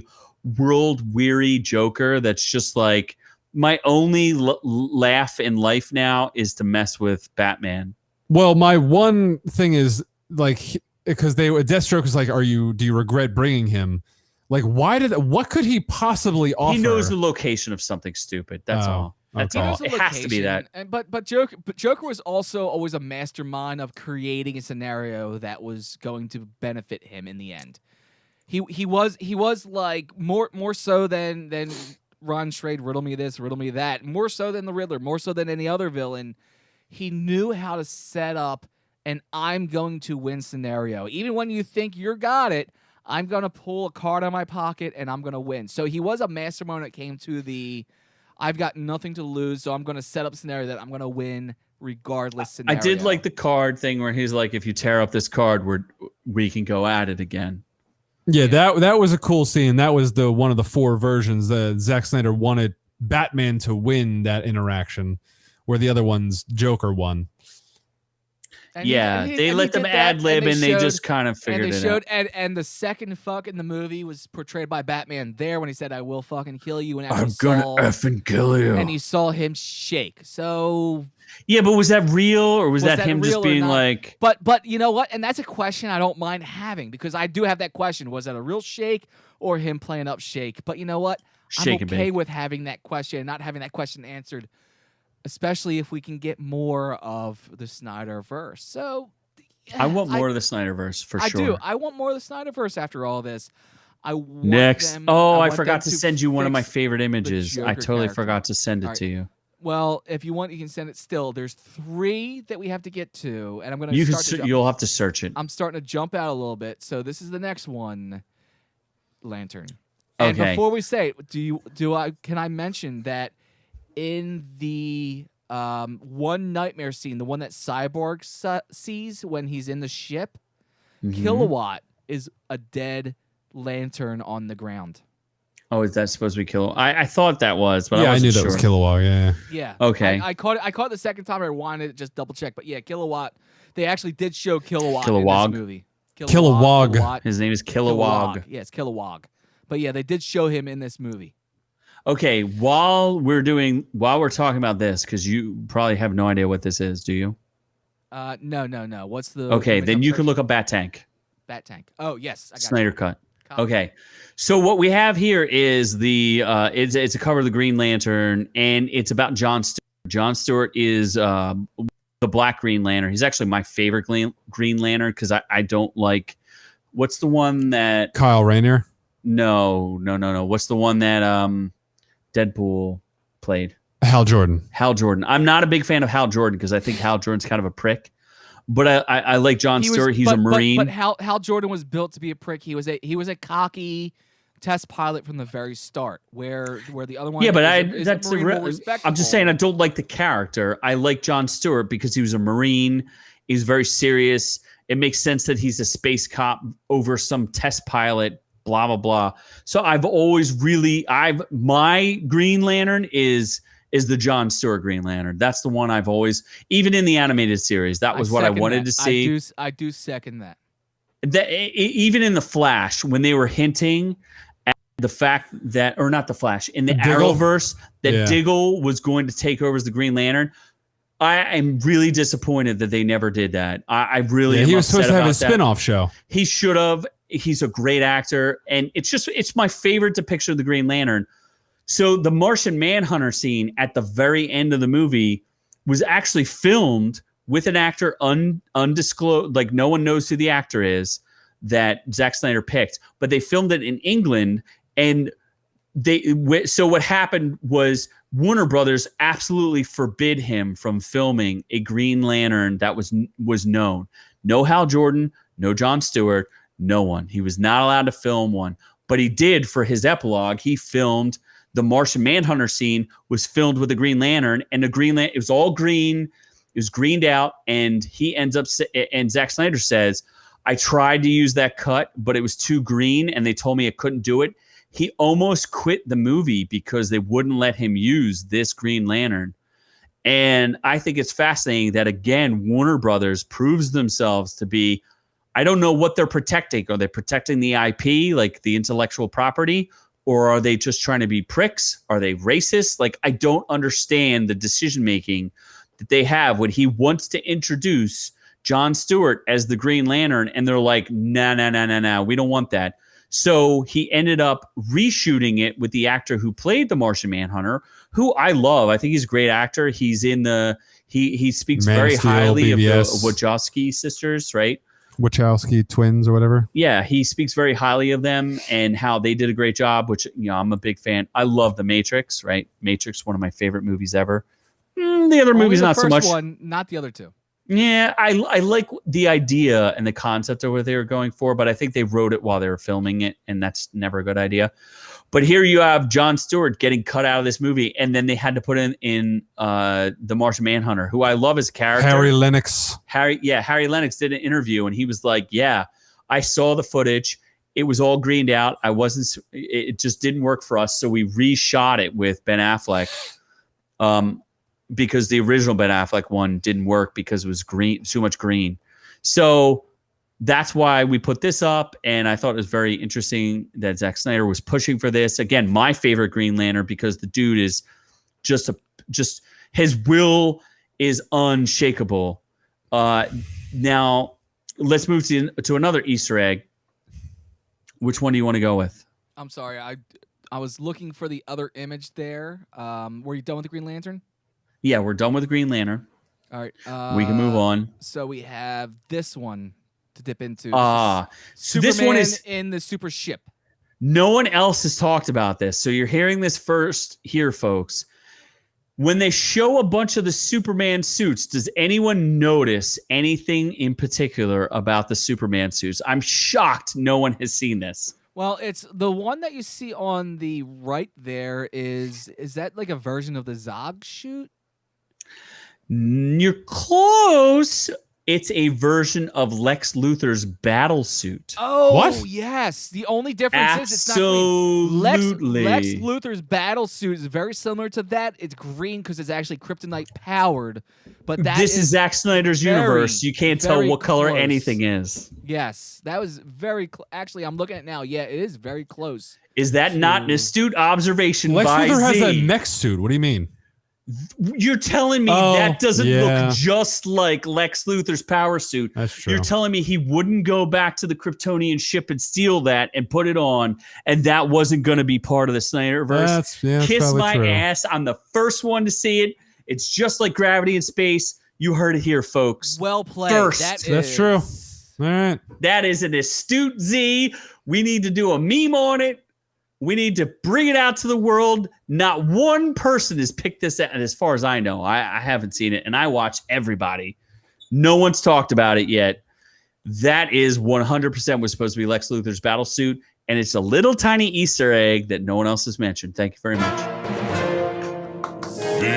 world weary Joker that's just like my only laugh in life now is to mess with Batman. Well, my one thing is like, because Deathstroke was like, do you regret bringing him? Like, what could he possibly offer? He knows the location of something stupid. That's all. That's okay. all. It has to be that. But Joker was also always a mastermind of creating a scenario that was going to benefit him in the end. He was like more so than Ron Schrade, riddle me this, riddle me that, more so than the Riddler, more so than any other villain. He knew how to set up an I'm going to win scenario. Even when you think you got it, I'm going to pull a card out of my pocket and I'm going to win. So he was a mastermind when it came to the I've got nothing to lose, so I'm going to set up a scenario that I'm going to win regardless scenario. I did like the card thing where he's like, if you tear up this card, we can go at it again. Yeah, that was a cool scene. That was one of the 4 versions that Zack Snyder wanted Batman to win that interaction, where the other one's Joker won. And they let them ad lib and they just kind of figured it out. And the second fuck in the movie was portrayed by Batman there when he said, "I will fucking kill you." And I'm gonna effing kill you. And you saw him shake. So yeah, but was that real or was that him just being like? But you know what? And that's a question I don't mind having because I do have that question: was that a real shake or him playing up shake? But you know what? I'm okay with having that question and not having that question answered. Especially if we can get more of the Snyderverse. So I want more of the Snyderverse for sure. I do. I want more of the Snyderverse after all this. I forgot to send you one of my favorite images. I totally forgot to send it to you. Well, if you want, you can send it still. There's 3 that we have to get to, and I'm going to you'll have to search it. I'm starting to jump out a little bit. So this is the next one, Lantern. Okay. And before we say it, can I mention that in the one nightmare scene, the one that Cyborg sees when he's in the ship, Kilowatt is a dead Lantern on the ground. Oh, is that supposed to be Kilowatt? I thought that was, but I wasn't knew sure. that was Kilowatt. Yeah. Yeah. Okay. I caught it the second time. I wanted to just double check, but yeah, Kilowatt. They actually did show Kilowatt in this movie. Kilowog. His name is Kilowog. Yeah, it's Kilowog. But yeah, they did show him in this movie. Okay, while we're talking about this, because you probably have no idea what this is, do you? No. What's the? Okay, then you can look up Bat Tank. Bat Tank. Oh yes, I got Snyder Cut. Okay, so what we have here is it's a cover of the Green Lantern, and it's about John Stewart. John Stewart is the Black Green Lantern. He's actually my favorite Green Lantern because I don't like. What's the one that Kyle Rayner? No. What's the one that Deadpool played? Hal Jordan. I'm not a big fan of Hal Jordan because I think Hal Jordan's kind of a prick. But I like John Stewart. He's a Marine. But Hal Jordan was built to be a prick. He was a cocky test pilot from the very start. Where the other one, I'm just saying I don't like the character. I like John Stewart because he was a Marine. He's very serious. It makes sense that he's a space cop over some test pilot. Blah blah blah. So I've always my Green Lantern is the John Stewart Green Lantern. That's the one I've always, even in the animated series, that was what I wanted to see. I do second that. Even in the Flash, when they were hinting at the fact that, or not the Flash, in the Arrowverse, that Diggle was going to take over as the Green Lantern. I am really disappointed that they never did that. I really am. He was supposed to have a spin-off show. He should have. He's a great actor, and it's my favorite depiction of the Green Lantern. So the Martian Manhunter scene at the very end of the movie was actually filmed with an actor undisclosed, like no one knows who the actor is that Zack Snyder picked, but they filmed it in England, and so what happened was Warner Brothers absolutely forbid him from filming a Green Lantern that was known. No Hal Jordan, no John Stewart. No one. He was not allowed to film one, but he did for his epilogue. He filmed the Martian Manhunter scene was filmed with a Green Lantern, and it was all green. It was greened out, and he ends up, and Zack Snyder says, I tried to use that cut, but it was too green, and they told me I couldn't do it. He almost quit the movie because they wouldn't let him use this Green Lantern. And I think it's fascinating that, again, Warner Brothers proves themselves to be, I don't know what they're protecting. Are they protecting the IP, like the intellectual property, or are they just trying to be pricks? Are they racist? Like, I don't understand the decision making that they have when he wants to introduce Jon Stewart as the Green Lantern, and they're like, no, we don't want that. So he ended up reshooting it with the actor who played the Martian Manhunter, who I love. I think he's a great actor. He's in the he speaks Man of very Steel, highly of the BVS. Wachowski sisters, right? Wachowski twins or whatever. Yeah, he speaks very highly of them and how they did a great job, which, you know, I'm a big fan. I love The Matrix, right? Matrix, one of my favorite movies ever. The other movies, not so much. One, not the other two. Yeah, I like the idea and the concept of what they were going for, but I think they wrote it while they were filming it, and that's never a good idea. But here you have Jon Stewart getting cut out of this movie, and then they had to put in the Martian Manhunter, who I love as a character. Harry Lennox. Harry Lennox did an interview, and he was like, "Yeah, I saw the footage. It was all greened out. It just didn't work for us, so we reshot it with Ben Affleck." Because the original Ben Affleck one didn't work because it was green, too much green. So that's why we put this up, and I thought it was very interesting that Zack Snyder was pushing for this. Again, my favorite Green Lantern, because the dude is just his will is unshakable. Now let's move to another Easter egg. Which one do you want to go with? I'm sorry, I was looking for the other image there. Were you done with the Green Lantern? Yeah, we're done with the Green Lantern. All right. We can move on. So we have this one to dip into. So this one is in the super ship. No one else has talked about this, so you're hearing this first here, folks. When they show a bunch of the Superman suits, does anyone notice anything in particular about the Superman suits? I'm shocked no one has seen this. Well, it's the one that you see on the right there. Is that like a version of the Zog suit? You're close. It's a version of Lex Luthor's battle suit. Oh, What? yes. The only difference is it's not Absolutely. green. Lex Luthor's battle suit is very similar to that. It's green because it's actually kryptonite powered. But This is Zack Snyder's very, universe. You can't tell very what color close. anything is. Yes, that was very actually, I'm looking at it now. Yeah, it is very close. Is that not an astute observation Lex by Luthor has Z? a mech suit. What do you mean? You're telling me Oh, that doesn't yeah. look just like Lex Luthor's power suit. That's true. You're telling me he wouldn't go back to the Kryptonian ship and steal that and put it on, and that wasn't going to be part of the Snyderverse? That's Kiss probably my true. ass. I'm the first one to see it. It's just like gravity in space. You heard it here, folks. Well played. First. That's true. All right. That is an astute Z. We need to do a meme on it. We need to bring it out to the world. Not one person has picked this out, as far as I know. I haven't seen it, and I watch everybody. No one's talked about it yet. That is 100% was supposed to be Lex Luthor's battle suit, and it's a little tiny Easter egg that no one else has mentioned. Thank you very much. Z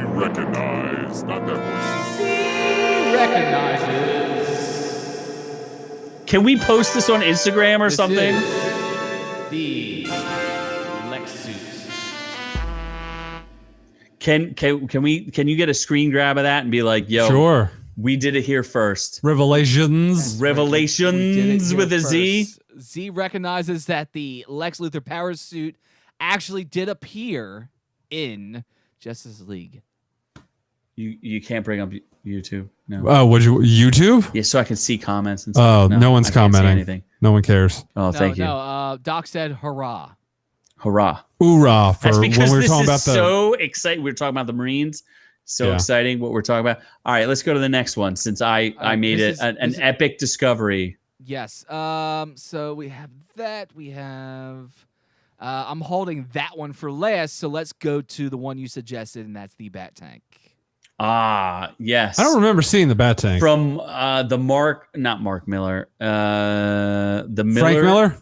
recognize, not that Recognizes Can we post this on Instagram or something? the Lex suit. Can you get a screen grab of that and be like, yo, Sure. we did it here first. Revelations. Revelations with a Z. Z recognizes that the Lex Luthor power suit actually did appear in Justice League. You can't bring up YouTube. No. Oh, would you YouTube? Yeah, so I can see comments and Oh, stuff. no one's I can't see commenting. anything. No one cares. Oh, thank you. No, Doc said hurrah. Hurrah. Hoorah for That's when because we were this talking is about the. so exciting. We were talking about the Marines. So Yeah. exciting what we're talking about. All right, let's go to the next one since I made this it is- an this is- epic discovery. Yes. So we have that. We have. I'm holding that one for last. So let's go to the one you suggested, and that's the Bat Tank. Ah, yes. I don't remember seeing the Bat Tank. From not Mark Miller. The Miller. Frank Miller?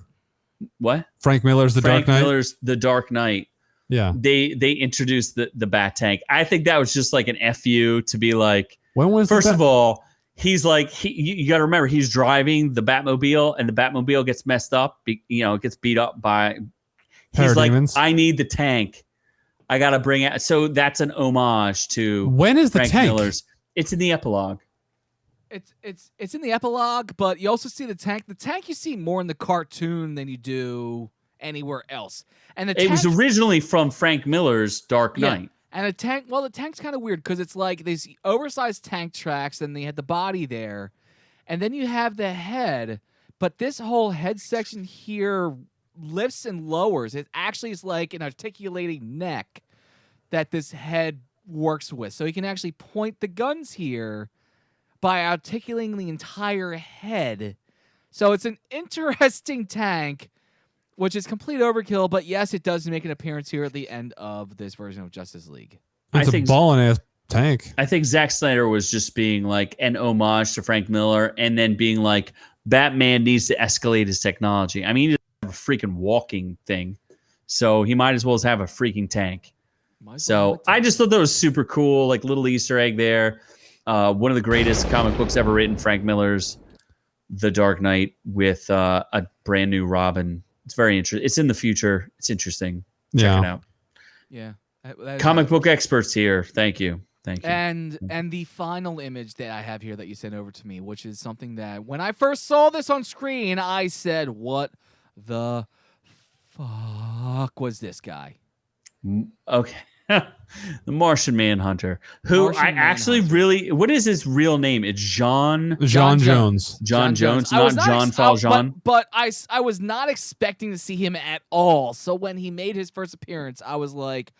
What? Frank Miller's The Frank Dark Knight? Miller's The Dark Knight. Yeah. They introduced the Bat Tank. I think that was just like an FU to be like, When was first the of all, he's like, you got to remember, he's driving the Batmobile, and the Batmobile gets messed up. It gets beat up by. He's like, Parademons? I need the tank. I got to bring it. So that's an homage to When is the Frank tank? Miller's. It's in the epilogue. It's in the epilogue, but you also see the tank. The tank you see more in the cartoon than you do anywhere else. And It was originally from Frank Miller's Dark Knight. And the tank's kind of weird because it's like these oversized tank tracks, and they had the body there, and then you have the head, but this whole head section here lifts and lowers. It actually is like an articulating neck that this head works with. So you can actually point the guns here by articulating the entire head. So it's an interesting tank, which is complete overkill, but yes, it does make an appearance here at the end of this version of Justice League. It's a ballin' ass tank. I think Zack Snyder was just being like an homage to Frank Miller, and then being like, Batman needs to escalate his technology. I mean, he doesn't have a freaking walking thing, so he might as well have a freaking tank. So I just thought that was super cool, like little Easter egg there. One of the greatest comic books ever written, Frank Miller's The Dark Knight, with a brand new Robin. It's very interesting. It's in the future. It's interesting. Check it out. Yeah. Comic book experts here. Thank you. And the final image that I have here that you sent over to me, which is something that when I first saw this on screen, I said, what the fuck was this guy? Okay. The Martian Manhunter, who I actually really, what is his real name? It's John Jones. John Jones, not John Valjean. But I was not expecting to see him at all. So when he made his first appearance, I was like,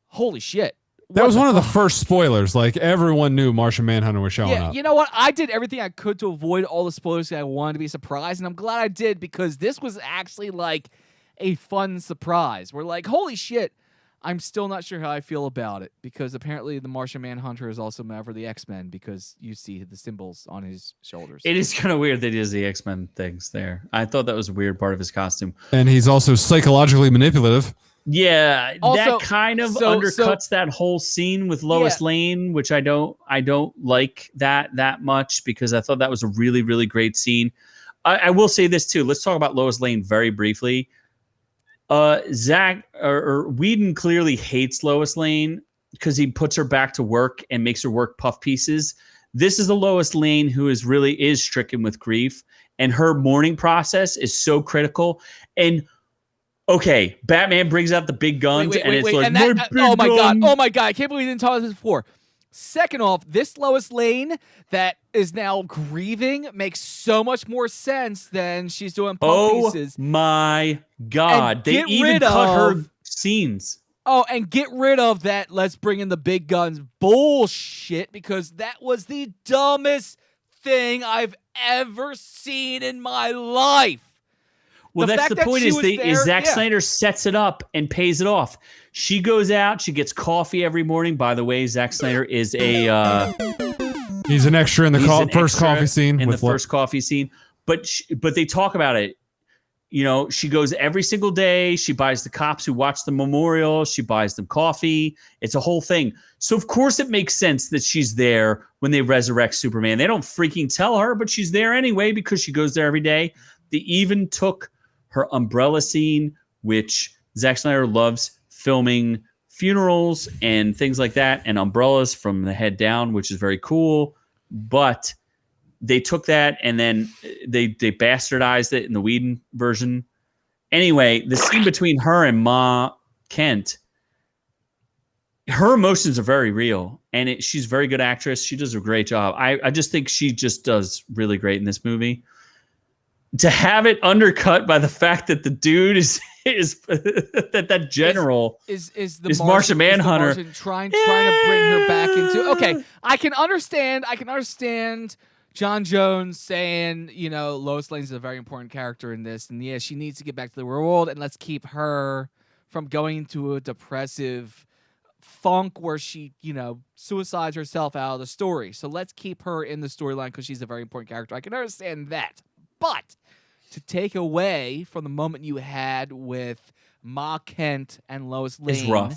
holy shit. That was one of the first spoilers. Like, everyone knew Martian Manhunter was showing up. You know what? I did everything I could to avoid all the spoilers. I wanted to be surprised, and I'm glad I did, because this was actually like a fun surprise. We're like, holy shit. I'm still not sure how I feel about it, because apparently the Martian Manhunter is also mad for the X-Men, because you see the symbols on his shoulders. It is kind of weird that he does the X-Men things there. I thought that was a weird part of his costume. And he's also psychologically manipulative. Yeah, also, that kind of undercuts that whole scene with Lois Lane, which I don't like that much, because I thought that was a really, really great scene. I will say this too. Let's talk about Lois Lane very briefly. Zack or Whedon clearly hates Lois Lane because he puts her back to work and makes her work puff pieces. This is a Lois Lane who is stricken with grief, and her mourning process is so critical. And okay, Batman brings out the big guns, oh my god, I can't believe we didn't talk about this before. Second off, this Lois Lane that is now grieving makes so much more sense than she's doing puff pieces. Oh my god, they even cut her scenes. Oh, and get rid of that let's bring in the big guns bullshit, because that was the dumbest thing I've ever seen in my life. Well, that's the point, is Zack Snyder sets it up and pays it off. She goes out, she gets coffee every morning. By the way, Zack Snyder is he's an extra in the first coffee scene. But they talk about it. You know, she goes every single day. She buys the cops who watch the memorial. She buys them coffee. It's a whole thing. So, of course, it makes sense that she's there when they resurrect Superman. They don't freaking tell her, but she's there anyway because she goes there every day. They even took her umbrella scene, which Zack Snyder loves filming funerals and things like that, and umbrellas from the head down, which is very cool. But they took that and then they bastardized it in the Whedon version. Anyway, the scene between her and Ma Kent, her emotions are very real, and she's a very good actress. She does a great job. I just think she just does really great in this movie. To have it undercut by the fact that the dude is that general is Martian Manhunter, trying to bring her back into. Okay, I can understand John Jones saying, you know, Lois Lane is a very important character in this, and yeah, she needs to get back to the real world, and let's keep her from going into a depressive funk where she, you know, suicides herself out of the story. So let's keep her in the storyline because she's a very important character. I can understand that. But to take away from the moment you had with Ma Kent and Lois Lane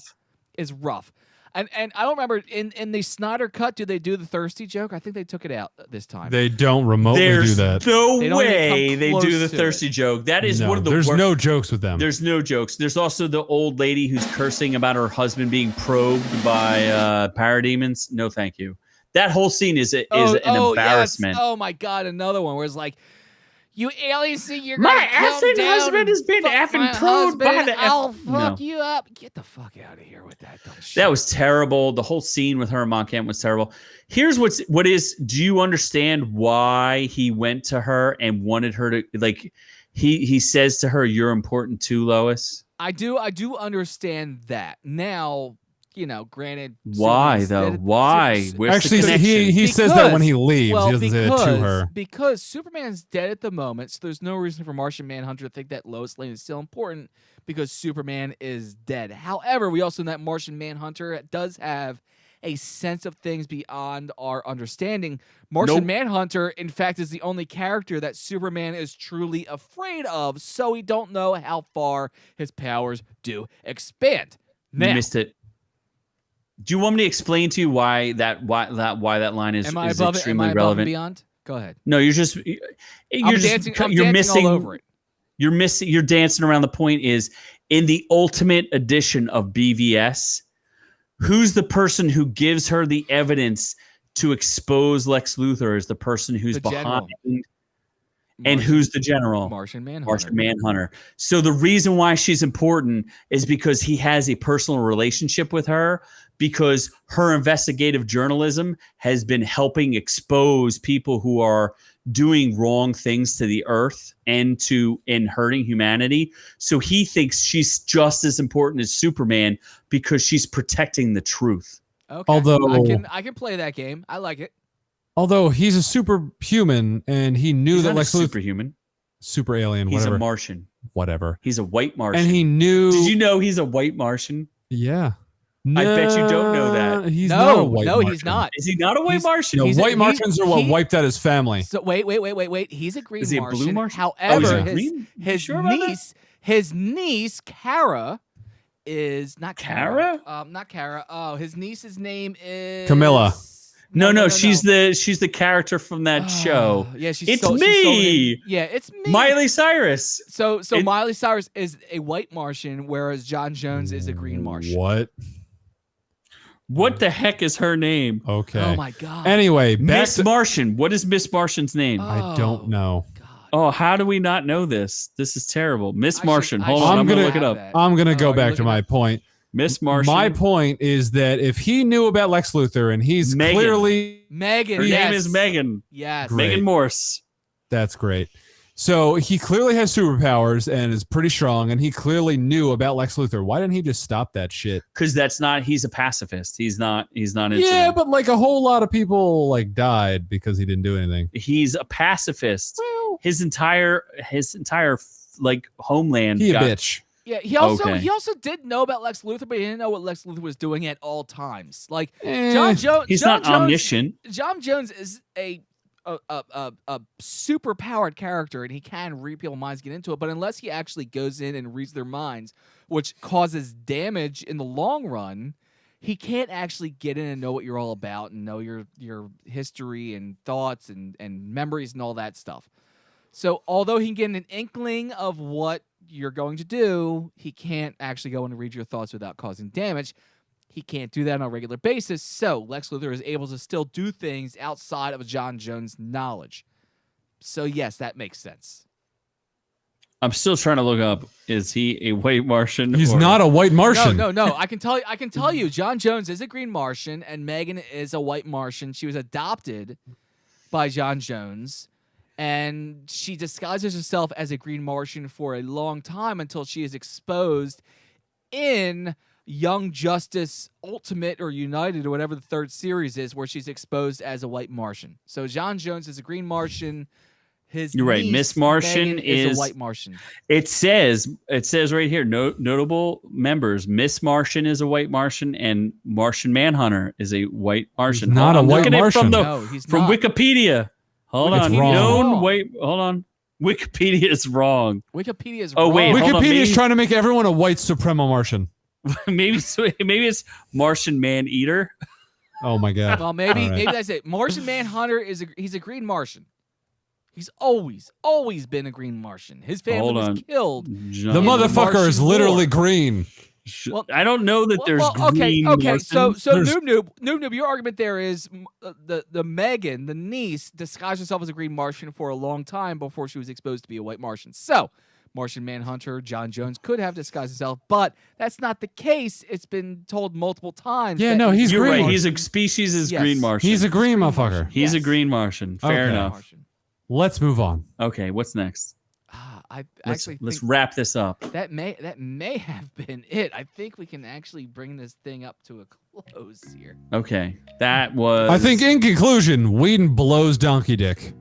is rough. And I don't remember, in the Snyder cut, do they do the thirsty joke? I think they took it out this time. They don't remotely do that. There's no way they do the thirsty joke. That is one of the worst. There's no jokes with them. There's no jokes. There's also the old lady who's cursing about her husband being probed by parademons. No, thank you. That whole scene is an embarrassment. Yes. Oh, my God, another one where it's like, You aliens think you're My gonna come effing down husband and has been fuck effing my probed by husband? the I'll F- fuck No. you up. Get the fuck out of here with that dumb shit. That was terrible. The whole scene with her and Mom Camp was terrible. Here's what is. Do you understand why he went to her and wanted her to like? He says to her, "You're important too, Lois." I do understand that. Now, granted. Why Superman's though? dead- Why? Super- Where's Actually, the connection? he says that when he leaves. Well, he doesn't say that to her. Because Superman's dead at the moment, so there's no reason for Martian Manhunter to think that Lois Lane is still important because Superman is dead. However, we also know that Martian Manhunter does have a sense of things beyond our understanding. Martian Manhunter, in fact, is the only character that Superman is truly afraid of, so we don't know how far his powers do expand. You missed it. Do you want me to explain to you why that line is extremely relevant? And beyond? Go ahead. No, you're missing all over it. You're dancing around the point. Is in the ultimate edition of BVS, who's the person who gives her the evidence to expose Lex Luthor is the person who's behind. And who's the general? Martian Manhunter. Martian Manhunter. So the reason why she's important is because he has a personal relationship with her, because her investigative journalism has been helping expose people who are doing wrong things to the earth and hurting humanity. So he thinks she's just as important as Superman because she's protecting the truth. Okay. Although I can play that game. I like it. Although he's a superhuman and he knew He's that not Lex a Luthor, superhuman. super alien, He's whatever, a Martian. whatever, He's a white Martian. and he knew. Did you know he's a white Martian? Yeah. I bet you don't know that. He's not a white Martian. He's not. Is he not a white Martian? No, white Martians are what wiped out his family. So wait. He's a green Is he a Martian. blue Martian? However, he's a green? You his sure about his niece Kara is not Kara? Not Kara. Oh, his niece's name is Camilla. No, she's the character from that show. Yeah, she's It's so, me. she's so yeah, it's me. Miley Cyrus. So Miley Cyrus is a white Martian, whereas John Jones is a green Martian. What the heck is her name? Okay. Oh my god. Anyway, Miss Martian. What is Miss Martian's name? I don't know. Oh, how do we not know this? This is terrible. Miss Martian. Hold on, I'm gonna gonna look it up. I'm gonna go back to my point. Miss Martian. My point is that if he knew about Lex Luthor and he's Megan. clearly Megan. Her yes. name is Megan. Yes. Great. Megan Morse. That's great. So he clearly has superpowers and is pretty strong, and he clearly knew about Lex Luthor. Why didn't he just stop that shit? Because he's a pacifist. He's not into Yeah, them. but like a whole lot of people like died because he didn't do anything. He's a pacifist. Well, His entire like homeland. he a got, bitch. Yeah, he also Okay. did know about Lex Luthor, but he didn't know what Lex Luthor was doing at all times. Like Eh, John Jones, He's John not Jones, omniscient. John Jones is a super powered character, and he can read people's minds, get into it. But unless he actually goes in and reads their minds, which causes damage in the long run, he can't actually get in and know what you're all about and know your history and thoughts and memories and all that stuff. So although he can get an inkling of what you're going to do, he can't actually go in and read your thoughts without causing damage. He can't do that on a regular basis, so Lex Luthor is able to still do things outside of John Jones' knowledge. So yes, that makes sense. I'm still trying to look up. Is he a white Martian? He's not a white Martian. No. I can tell you, John Jones is a green Martian, and Megan is a white Martian. She was adopted by John Jones, and she disguises herself as a green Martian for a long time until she is exposed in Young Justice Ultimate or United or whatever the third series is, where she's exposed as a white Martian. So John Jones is a green Martian. You're right. Niece, Miss Martian Megan, is a white Martian. It says right here, notable members. Miss Martian is a white Martian, and Martian Manhunter is a white Martian. He's not a white Martian. No, he's from not. Wikipedia. Hold It's on. wrong. Hold on. Wikipedia is wrong. Wikipedia is Oh, wrong. wait, hold on, Wikipedia is maybe- trying to make everyone a white supremo Martian. maybe it's Martian Man Eater. Oh my god. Well, maybe All right. maybe that's it. Martian Manhunter he's a green Martian. He's always been a green Martian. His family Hold was on. killed. The motherfucker is Martian literally War. green. Well, I don't know that there's green okay. So Martians. Noob, your argument there is the Megan, the niece, disguised herself as a green Martian for a long time before she was exposed to be a white Martian. So, Martian Manhunter John Jones could have disguised himself, but that's not the case. It's been told multiple times. Yeah, that no, he's You're green. right. He's a species is Yes. green Martian. He's a green motherfucker. He's a Yes. green Martian. Fair Okay. enough. Martian. Let's move on. Okay, what's next? I Let's actually let's think wrap this up. that may have been it. I think we can actually bring this thing up to a close here. Okay, that was. I think in conclusion, Whedon blows donkey dick.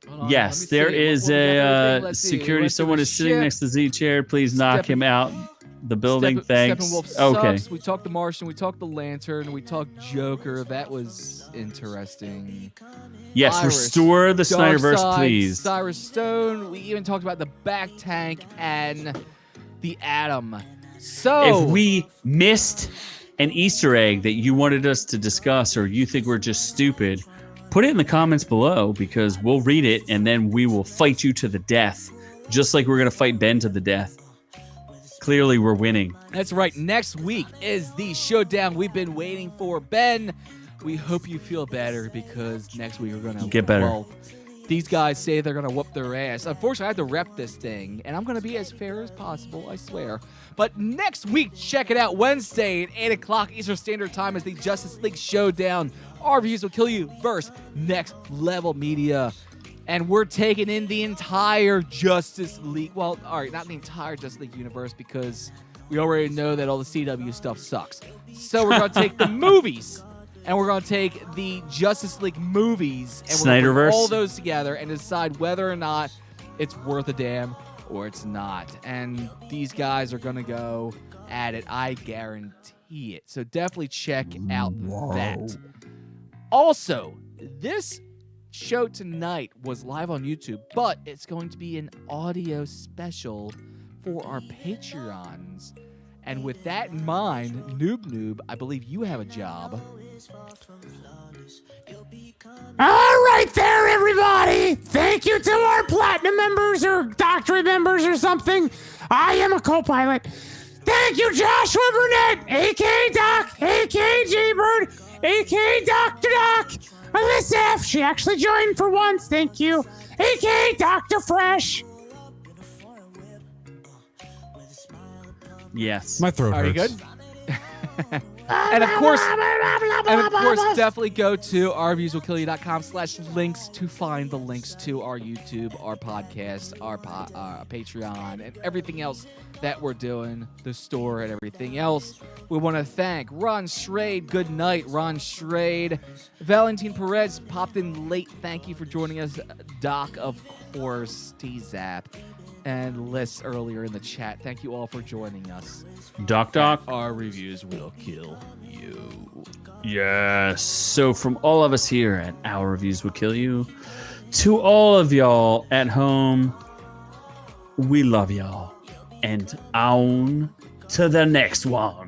Hold on, yes, let me there see. is What was that other a thing? Let's see. security. Went through Someone the is sitting ship. next to Z chair. Please knock him out the building. Thanks. Steppenwolf Okay. sucks. We talked the Martian. We talked the Lantern. We talked Joker. That was interesting. Yes, Iris, restore the Snyderverse, Darkseid, please. Cyrus Stone. We even talked about the back tank and the Atom. So If we missed an Easter egg that you wanted us to discuss, or you think we're just stupid, put it in the comments below because we'll read it and then we will fight you to the death, just like we're gonna fight Ben to the death. Clearly, we're winning. That's right. Next week is the showdown we've been waiting for. Ben, we hope you feel better because next week we're going to Get better. Well, these guys say they're going to whoop their ass. Unfortunately, I have to rep this thing, and I'm going to be as fair as possible, I swear. But next week, check it out. Wednesday at 8 o'clock Eastern Standard Time is the Justice League Showdown. Our Reviews Will Kill You versus Next Level Media. And we're taking in the entire Justice League. Well, all right, not the entire Justice League universe because we already know that all the CW stuff sucks. So we're going to take the movies, and we're going to take the Justice League movies, and we're going to Snyderverse? put all those together and decide whether or not it's worth a damn or it's not. And these guys are going to go at it. I guarantee it. So definitely check out that. Also, this show tonight was live on YouTube, but it's going to be an audio special for our Patreons. And with that in mind, Noob, I believe you have a job. All right there, everybody. Thank you to our platinum members or doctorate members or something. I am a co-pilot. Thank you, Joshua Burnett, a.k.a. Doc, a.k.a. Jaybird, a.k.a. Dr. Doc. Alyssa F., she actually joined for once, thank you. A.k.a. Dr. Fresh. Yes. My throat Are you hurts. good? And of course, definitely go to ourviewswillkillyou.com/links to find the links to our YouTube, our podcast, our Patreon, and everything else that we're doing, the store and everything else. We want to thank Ron Schrade. Good night, Ron Schrade. Valentin Perez popped in late. Thank you for joining us. Doc, of course, T-Zap, and Liz earlier in the chat. Thank you all for joining us. Doc. Our reviews will kill you. Yes. So from all of us here at Our Reviews Will Kill You, to all of y'all at home, we love y'all. And on to the next one.